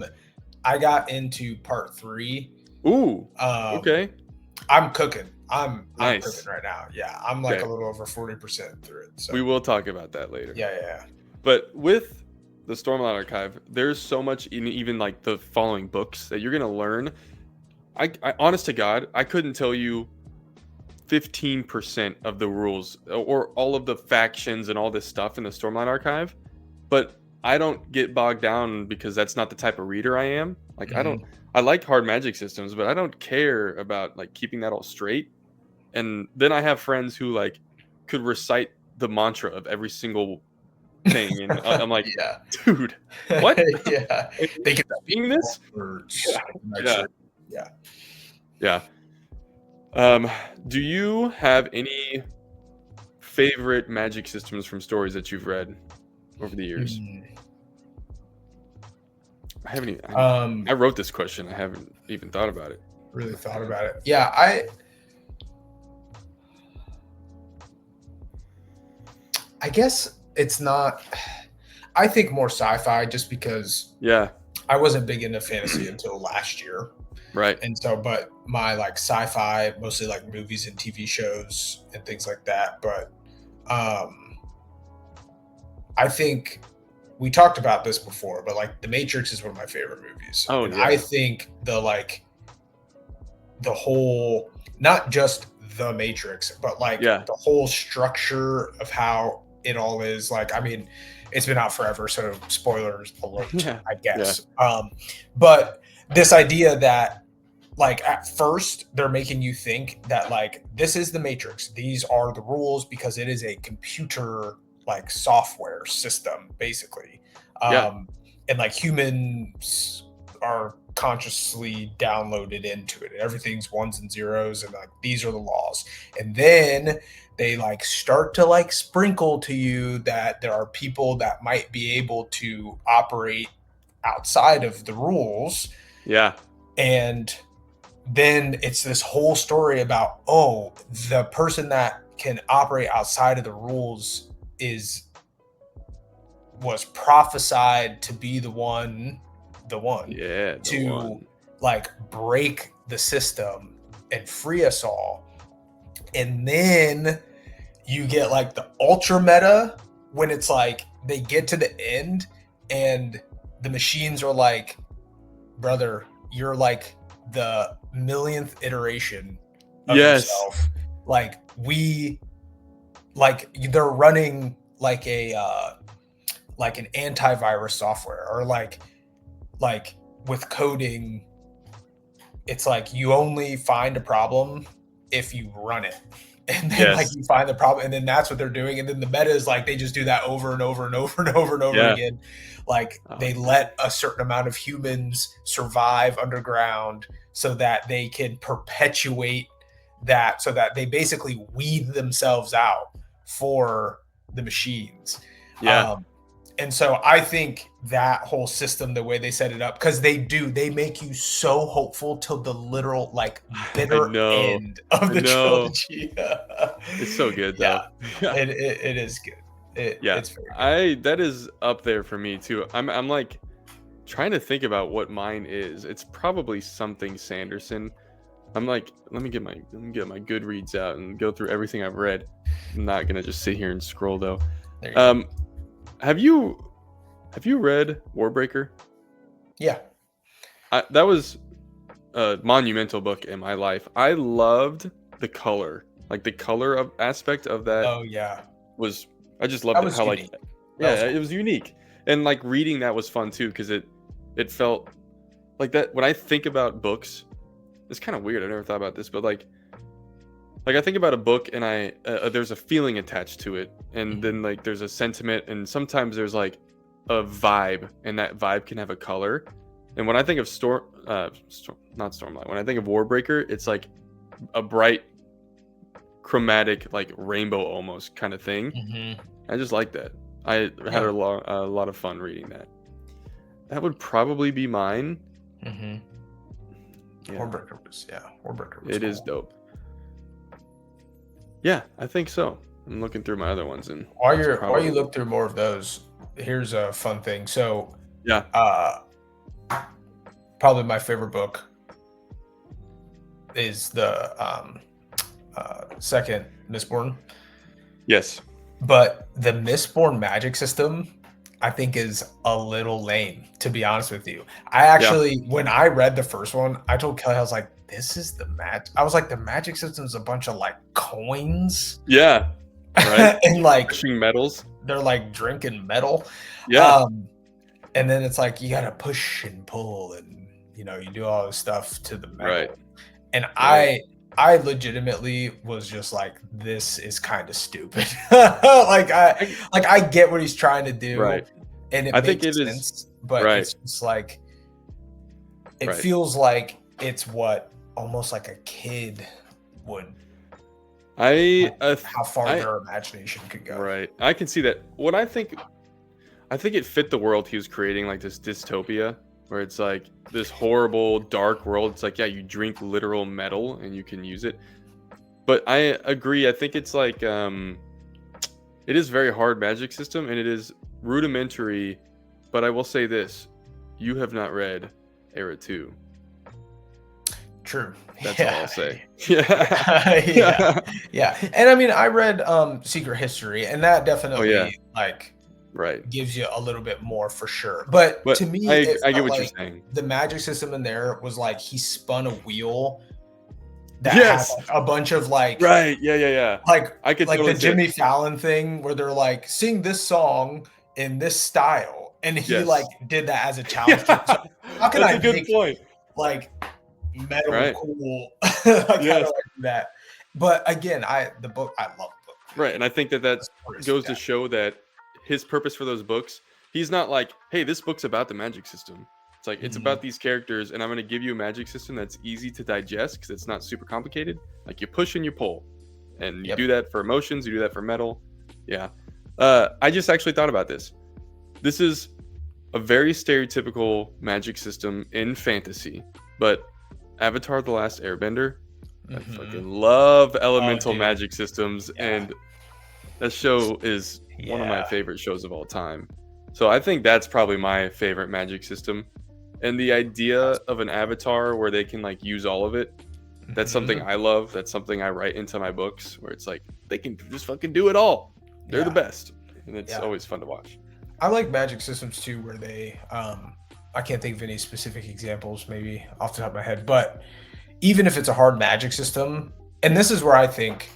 got into part 3. Ooh. Okay. I'm cooking. I'm Nice. cooking right now. Yeah, I'm like a little over 40% through it. So we will talk about that later. Yeah. But with the Stormlight Archive, there's so much in even like the following books that you're gonna learn. I honest to God, I couldn't tell you 15% of the rules or all of the factions and all this stuff in the Stormlight Archive, but I don't get bogged down because that's not the type of reader I am. Like I like hard magic systems, but I don't care about like keeping that all straight. And then I have friends who like could recite the mantra of every single thing, and I'm like, dude, what? Yeah, they can speak this. Yeah. Do you have any favorite magic systems from stories that you've read over the years? I haven't even, I wrote this question. I haven't even thought about it. Really thought about it. Yeah, I guess it's not. I think more sci-fi just because I wasn't big into fantasy until last year. Right. And so, but my like sci-fi, mostly like movies and TV shows and things like that. But I think we talked about this before, but like The Matrix is one of my favorite movies. Oh, and I think the whole, not just The Matrix, but like the whole structure of how it all is. Like, I mean, it's been out forever, so spoilers alert, I guess. But this idea that like at first they're making you think that like this is the Matrix, these are the rules because it is a computer like software system basically, and like humans are consciously downloaded into it. Everything's ones and zeros, and like these are the laws. And then they like start to like sprinkle to you that there are people that might be able to operate outside of the rules. Yeah. And then it's this whole story about, oh, the person that can operate outside of the rules is was prophesied to be the one Yeah, the to one. like break the system and free us all. And then you get like the ultra meta when it's like they get to the end and the machines are like, brother, you're like the millionth iteration of Yes. yourself. Like they're running like like an antivirus software, or like with coding, it's like you only find a problem if you run it. And then like Yes. you find the problem, and then that's what they're doing. And then the meta is like they just do that over and over and over and over and over Yeah. again. Like Oh, they yeah. let a certain amount of humans survive underground so that they can perpetuate that, so that they basically weed themselves out for the machines. Yeah. And so I think that whole system, the way they set it up, because they make you so hopeful till the literal like bitter know. end of I the know. trilogy. It's so good Yeah, though. Yeah. it is good. Yeah. It's very good. That is up there for me too. I'm like trying to think about what mine is. It's probably something Sanderson. I'm like, let me get my Goodreads out and go through everything I've read. I'm not gonna just sit here and scroll though. There you go. Have you read Warbreaker? Yeah. That was a monumental book in my life. I loved the color, like the color of aspect of that. Oh yeah. Was I just loved That it was how unique. like That was it was unique, and like reading that was fun too because it felt like that. When I think about books, it's kind of weird. I never thought about this, but like I think about a book and I there's a feeling attached to it, and then like there's a sentiment, and sometimes there's like a vibe, and that vibe can have a color. And when I think of not Stormlight, when I think of Warbreaker, it's like a bright chromatic, like rainbow almost kind of thing. I just like that. I had a lot of fun reading that. That would probably be mine. Yeah. Warbreaker was It cool. is dope. Yeah, I think so. I'm looking through my other ones, and while you look through more of those, here's a fun thing. So yeah, probably my favorite book is the second Mistborn. Yes, but the Mistborn magic system, I think, is a little lame, to be honest with you. I actually, when I read the first one, I told Kelly, I was like, this is the I was like, the magic system is a bunch of like coins. Yeah. Right. And like pushing metals. They're like drinking metal. Yeah. And then it's like you gotta push and pull, and you do all this stuff to the metal. Right. And I legitimately was just like, this is kind of stupid. I get what he's trying to do, right? And it I makes think it sense, is, but right. It's just like it feels like it's what almost like a kid would. How far their imagination could go. Right. I can see that. What I think it fit the world he was creating, like this dystopia, where it's like this horrible dark world. It's like, yeah, you drink literal metal and you can use it. But I agree. I think it's like it is very hard magic system, and it is rudimentary. But I will say this: you have not read Era 2. True. That's all I'll say. Yeah. And I mean, I read Secret History, and that definitely gives you a little bit more for sure. But to me, I get what you're saying. The magic system in there was like he spun a wheel that had like a bunch of like right. Yeah. Like I could like totally the Jimmy Fallon thing where they're like, sing this song in this style, and he like did that as a challenge. So how can That's I a good make point. like metal cool? Yes. Like that. But again, I love the book. Right, and I think that goes to show that his purpose for those books, he's not like, hey, this book's about the magic system. It's like, it's about these characters, and I'm going to give you a magic system that's easy to digest because it's not super complicated. Like, you push and you pull, and you do that for emotions, you do that for metal. Yeah. I just actually thought about this. This is a very stereotypical magic system in fantasy, but Avatar: The Last Airbender, I fucking love elemental magic systems, and that show is one of my favorite shows of all time. So I think that's probably my favorite Magic system. And the idea of an avatar where they can like use all of it, that's something Mhm. I love. That's something I write into my books where it's like they can just fucking do it all. They're the Yeah. best. And it's Yeah. always fun to watch. I like Magic systems too, where they I can't think of any specific examples, maybe off the top of my head, but even if it's a hard Magic system, and this is where I think,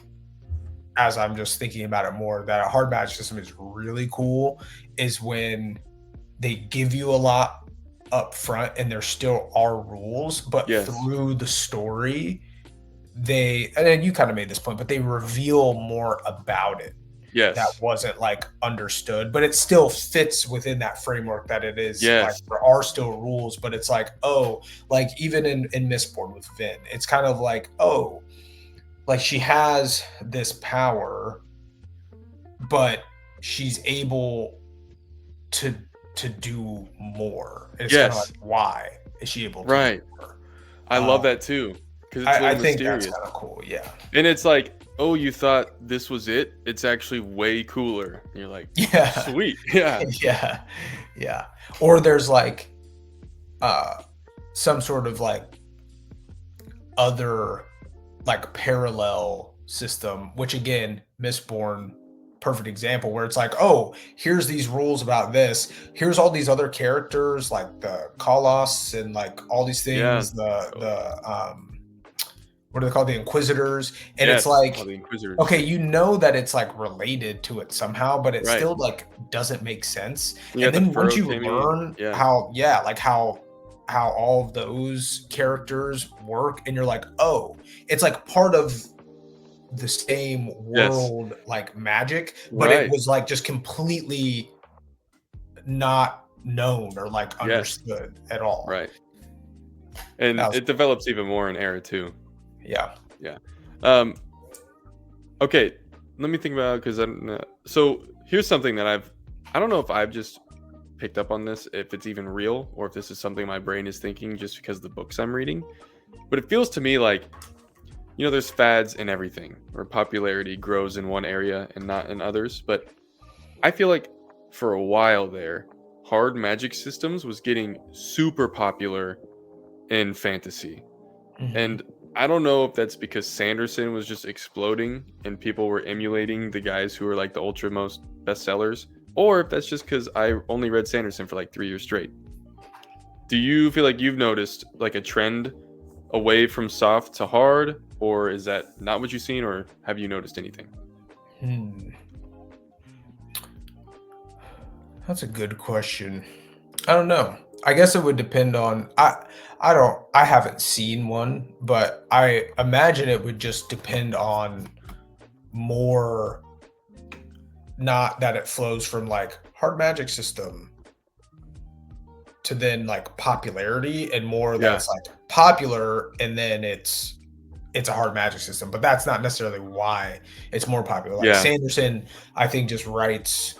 as I'm just thinking about it more, that a hard Magic system is really cool, is when they give you a lot up front and there still are rules, but Yes. through the story, they, and then you kind of made this point, but they reveal more about it that Yes. wasn't like understood, but it still fits within that framework that it is like Yes. there are still rules, but it's like, oh, like even in Mistborn with Vin, it's kind of like, oh, like she has this power, but she's able to to do more. It's kind of like, Yes. why is she able to do Right. more? I love that too. Because it's a I little think that's mysterious. kind of cool. Yeah. And it's like, oh, you thought this was it? It's actually way cooler. And you're like, Yeah. sweet. Yeah. Yeah. Yeah. Or there's like uh some sort of like other like parallel system, which again, Mistborn, perfect example, where it's like, oh, here's these rules about this. Here's all these other characters like the Colossus and like all these Yeah. things, the Totally. what are they called? The Inquisitors. And it's Yes. All like, the Inquisitors. okay, you know that it's like related to it somehow, but it Right. still like doesn't make sense. You And got the then once Furrow you Timmy. learn Yeah. how, yeah, like how all of those characters work, and you're like, oh, it's like part of the same Yes. world, like magic, but it Right. was like just completely not known or like Yes. understood at all. Right. And That was it develops even more in Era 2. yeah. Yeah. Um, okay. Let me think about, because I don't know. So here's something that I don't know if I've just picked up on this, if it's even real, or if this is something my brain is thinking just because of the books I'm reading. But it feels to me like, there's fads in everything where popularity grows in one area and not in others. But I feel like for a while there, hard magic systems was getting super popular in fantasy. Mhm. And I don't know if that's because Sanderson was just exploding and people were emulating the guys who were like the ultra most bestsellers, or if that's just because I only read Sanderson for like 3 years straight. Do you feel like you've noticed like a trend away from soft to hard, or is that not what you've seen, or have you noticed anything? Hmm. That's a good question. I don't know. I guess it would depend on I haven't seen one, but I imagine it would just depend on more, not that it flows from like hard magic system to then like popularity, and more that Yeah, it's like popular and then it's a hard magic system, but that's not necessarily why it's more popular. Like yeah, Sanderson, I think just writes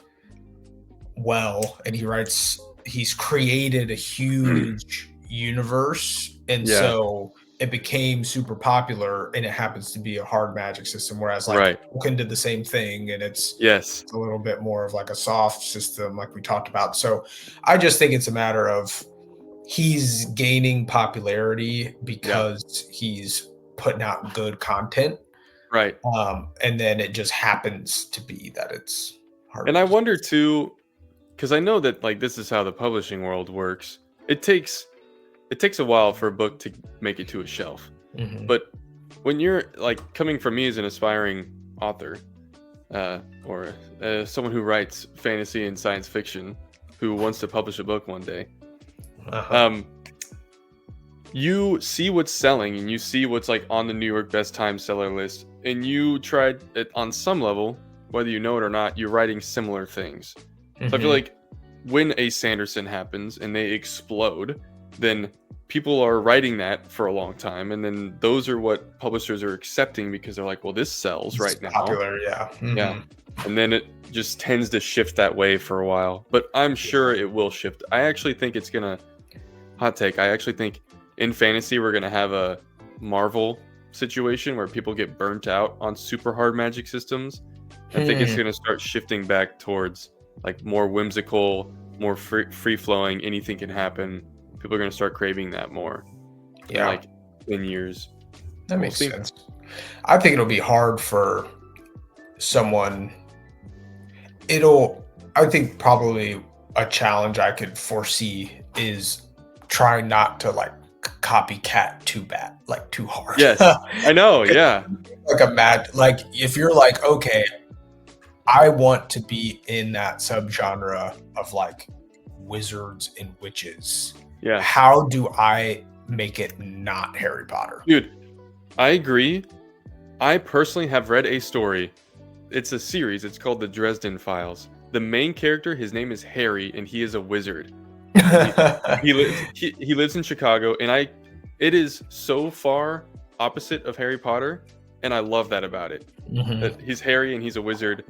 well, and he's created a huge universe, and yeah, so it became super popular, and it happens to be a hard magic system, whereas like right. Tolkien did the same thing, and Yes, it's a little bit more of like a soft system like we talked about. So I just think it's a matter of he's gaining popularity yeah, because he's putting out good content, right. and then it just happens to be that it's hard And I magic. wonder too, because I know that like this is how the publishing world works. It takes a while for a book to make it to a shelf. Mhm. But when you're like coming from me as an aspiring author, or someone who writes fantasy and science fiction, who wants to publish a book one day, Uh-huh. um, you see what's selling and you see what's like on the New York best time seller list, and you tried it on some level, whether you know it or not, you're writing similar things. So I feel Mhm. like when a Sanderson happens and they explode, then people are writing that for a long time, and then those are what publishers are accepting because they're like, well, this sells It's right now. popular, yeah. Yeah. Mhm. And then it just tends to shift that way for a while. But I'm sure it will shift. I actually think it's gonna hot take. I actually think in fantasy we're gonna have a Marvel situation where people get burnt out on super hard magic systems. I think it's Hmm. gonna start shifting back towards like more whimsical more free flowing. Anything can happen. People are going to start craving that more. Yeah. In like 10 years. That makes sense. I think it'll be hard for someone. I think probably a challenge I could foresee is trying not to like copycat too hard. Yes, I know. Yeah. Like if you're like, okay, I want to be in that subgenre of like wizards and witches. Yeah. How do I make it not Harry Potter? Dude, I agree. I personally have read a story. It's a series. It's called The Dresden Files. The main character, his name is Harry, and he is a wizard. He lives in Chicago, and it is so far opposite of Harry Potter, and I love that about it. Mm-hmm. That he's Harry and he's a wizard,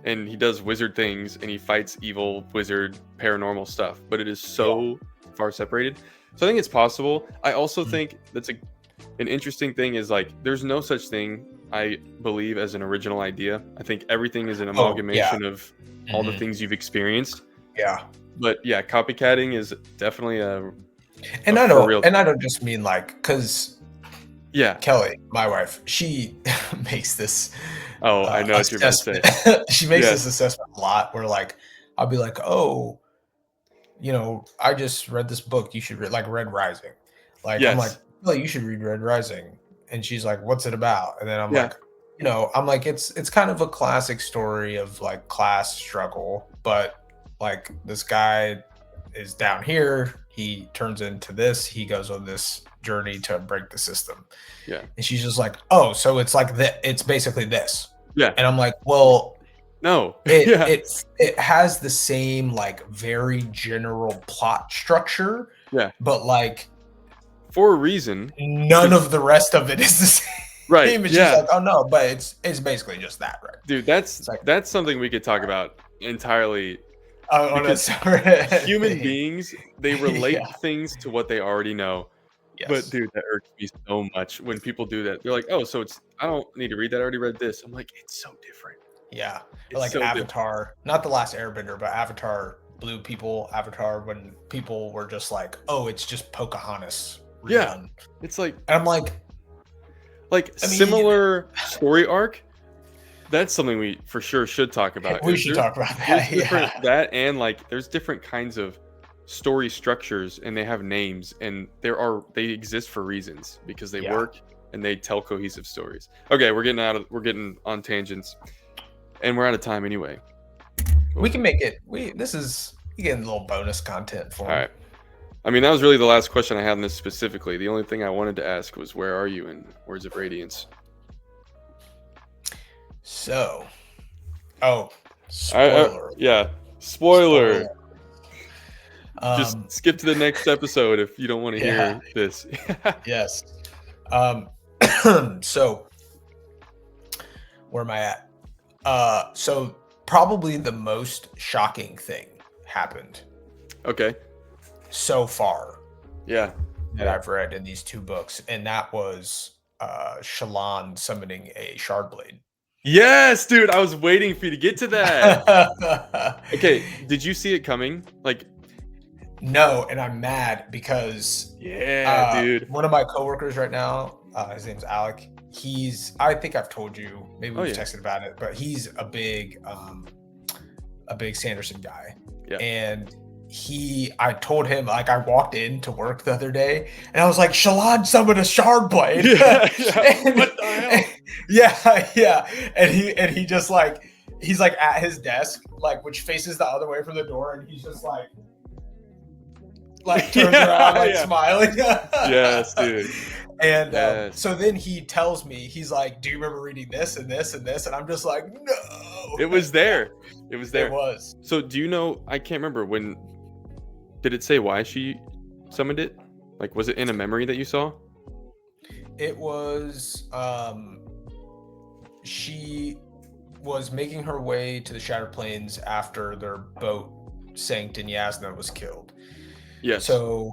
and he does wizard things, and he fights evil wizard paranormal stuff, but it is so far separated. So I think it's possible. I also think that's an interesting thing is like there's no such thing, I believe, as an original idea. I think everything is an amalgamation of all the things you've experienced. Yeah. But yeah, copycatting is definitely and I don't just mean like, because Kelly, my wife, she makes this. Oh, I know what you're about to say. She makes this assessment a lot where like, I'll be like, oh, I just read this book. You should read like Red Rising. Like, I'm like, well, you should read Red Rising. And she's like, what's it about? And then I'm like, I'm like, it's kind of a classic story of like class struggle, but like this guy is down here, he turns into this, he goes on this journey to break the system. Yeah. And she's just like, oh, so it's like that, it's basically this. Yeah. And I'm like, well, no. It has the same like very general plot structure. Yeah. But like for a reason, none of the rest of it is the same. Right. And she's like, oh no, but it's basically just that, right? Dude, that's something we could talk about entirely. Human beings, they relate things to what they already know. Yes. But dude, that irks me so much when people do that. They're like, oh, so I don't need to read that. I already read this. I'm like, it's so different. Yeah. Like so Avatar, not The Last Airbender, but Avatar blew people. Avatar, when people were just like, oh, it's just Pocahontas. Redone. Yeah. It's like, and I'm like similar story arc. That's something we for sure should talk about. We should talk about that. That and like there's different kinds of story structures and they have names and they exist for reasons because they work and they tell cohesive stories. Okay, we're getting on tangents and we're out of time anyway. We can make it. You getting a little bonus content for. All right. I mean, that was really the last question I had on this specifically. The only thing I wanted to ask was where are you in Words of Radiance? So, spoiler. Spoiler. Just skip to the next episode if you don't want to hear this. Yes. So, where am I at? So probably the most shocking thing happened. Okay. So far. Yeah. That I've read in these two books, and that was Shallan summoning a Shardblade. Yes, dude, I was waiting for you to get to that. Okay, did you see it coming? Like, no, and I'm mad because dude, one of my coworkers right now, his name's Alec. I think I've told you, maybe we've texted about it, but he's a big Sanderson guy. Yeah. And I told him, like, I walked in to work the other day and I was like, Shallan summoned a Shardblade. What the hell? Yeah. And he just like, he's like at his desk, like, which faces the other way from the door. And he's just like turns around, like smiling. Yes, dude. And so then he tells me, he's like, do you remember reading this and this and this? And I'm just like, no. It was there. It was. So do you know, I can't remember did it say why she summoned it? Like, was it in a memory that you saw? It was, she was making her way to the Shattered Plains after their boat sank and Yasna was killed. Yes. So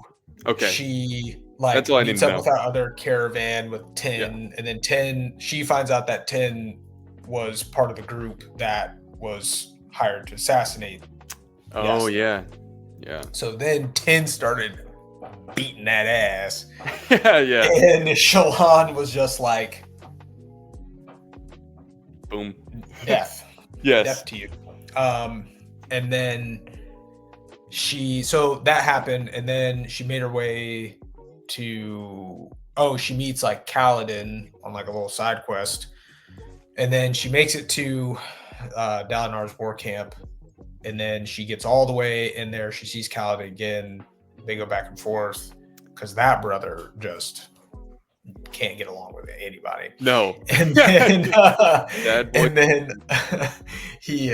she like meets up with our other caravan with Tin, and then Tin, she finds out that Tin was part of the group that was hired to assassinate. Oh, Yasna. Yeah. So then 10 started beating that ass. Yeah. And Shalon was just like, boom. Death. Yes. Death to you. And then so that happened, and then she made her way to she meets like Kaladin on like a little side quest, and then she makes it to Dalinar's war camp, and then she gets all the way in there. She sees Kaladin again. They go back and forth because that brother just can't get along with anybody. No. And then Bad boy. and then he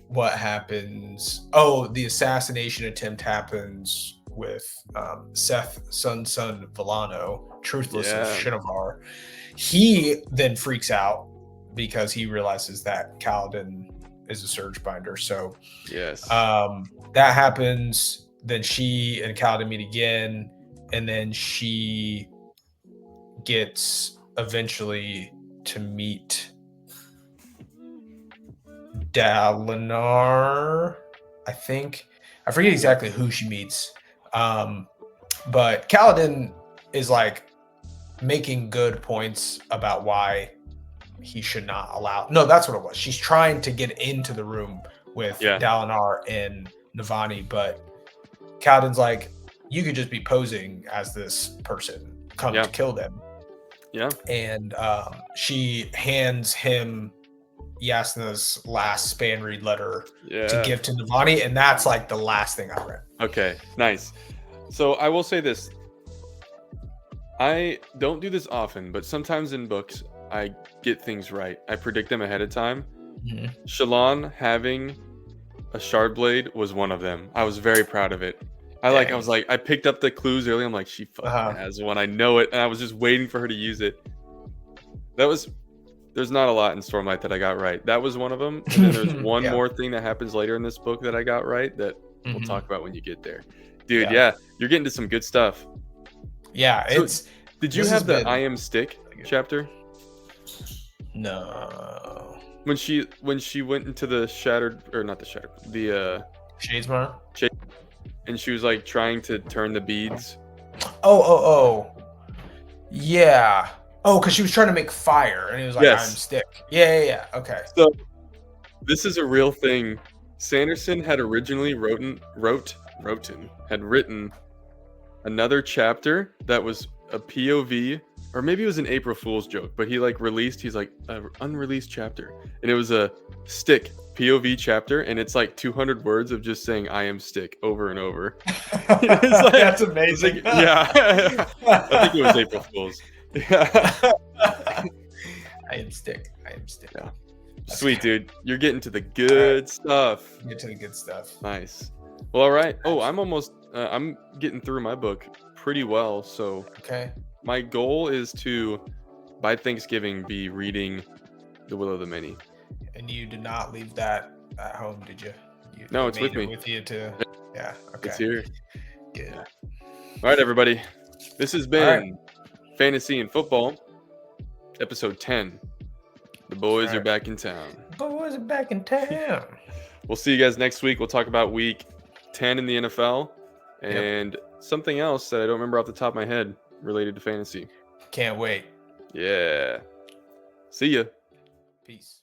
what happens? Oh, the assassination attempt happens with Seth son Villano, truthless of Shinovar. He then freaks out because he realizes that Kaladin is a surge binder. So yes, that happens. Then she and Kaladin meet again, and then she gets eventually to meet Dalinar, I think. I forget exactly who she meets. But Kaladin is like making good points about why he should not allow. No, that's what it was. She's trying to get into the room with Dalinar and Navani, but Kaladin's like, you could just be posing as this person come to kill them. Yeah. And she hands him Yasna's last span read letter to give to Navani, and that's like the last thing I read. Okay, nice. So I will say this. I don't do this often, but sometimes in books, I get things right. I predict them ahead of time. Mm-hmm. Shalon having a shard blade was one of them. I was very proud of it. I picked up the clues early. I'm like, she fucking has one. I know it. And I was just waiting for her to use it. There's not a lot in Stormlight that I got right. That was one of them. And then there's one more thing that happens later in this book that I got right that we'll talk about when you get there. Dude, you're getting to some good stuff. Yeah, so did you have the I am stick chapter? No. When she went into the Shadesmar? And she was like trying to turn the beads. Oh. Yeah. Oh, because she was trying to make fire, and it was like, I'm stick. Yeah. Okay. So this is a real thing. Sanderson had originally written another chapter that was a POV, or maybe it was an April Fool's joke, but he like released, he's like, an unreleased chapter, and it was a stick POV chapter, and it's like 200 words of just saying I am stick over and over. It's like, that's amazing. I think it was April Fool's. I am stick. Yeah. Sweet, dude. You're getting to the good stuff. Get to the good stuff. Nice. Well, all right. Oh, I'm getting through my book pretty well. So my goal is to, by Thanksgiving, be reading The Will of the Many. And you did not leave that at home, did you? No, it's with me. With you too. Yeah. Okay. It's here. Good. Yeah. All right, everybody. This has been Fantasy and Football, episode 10. The boys are back in town. Boys are back in town. We'll see you guys next week. We'll talk about week 10 in the NFL and something else that I don't remember off the top of my head related to fantasy. Can't wait. Yeah. See ya. Peace.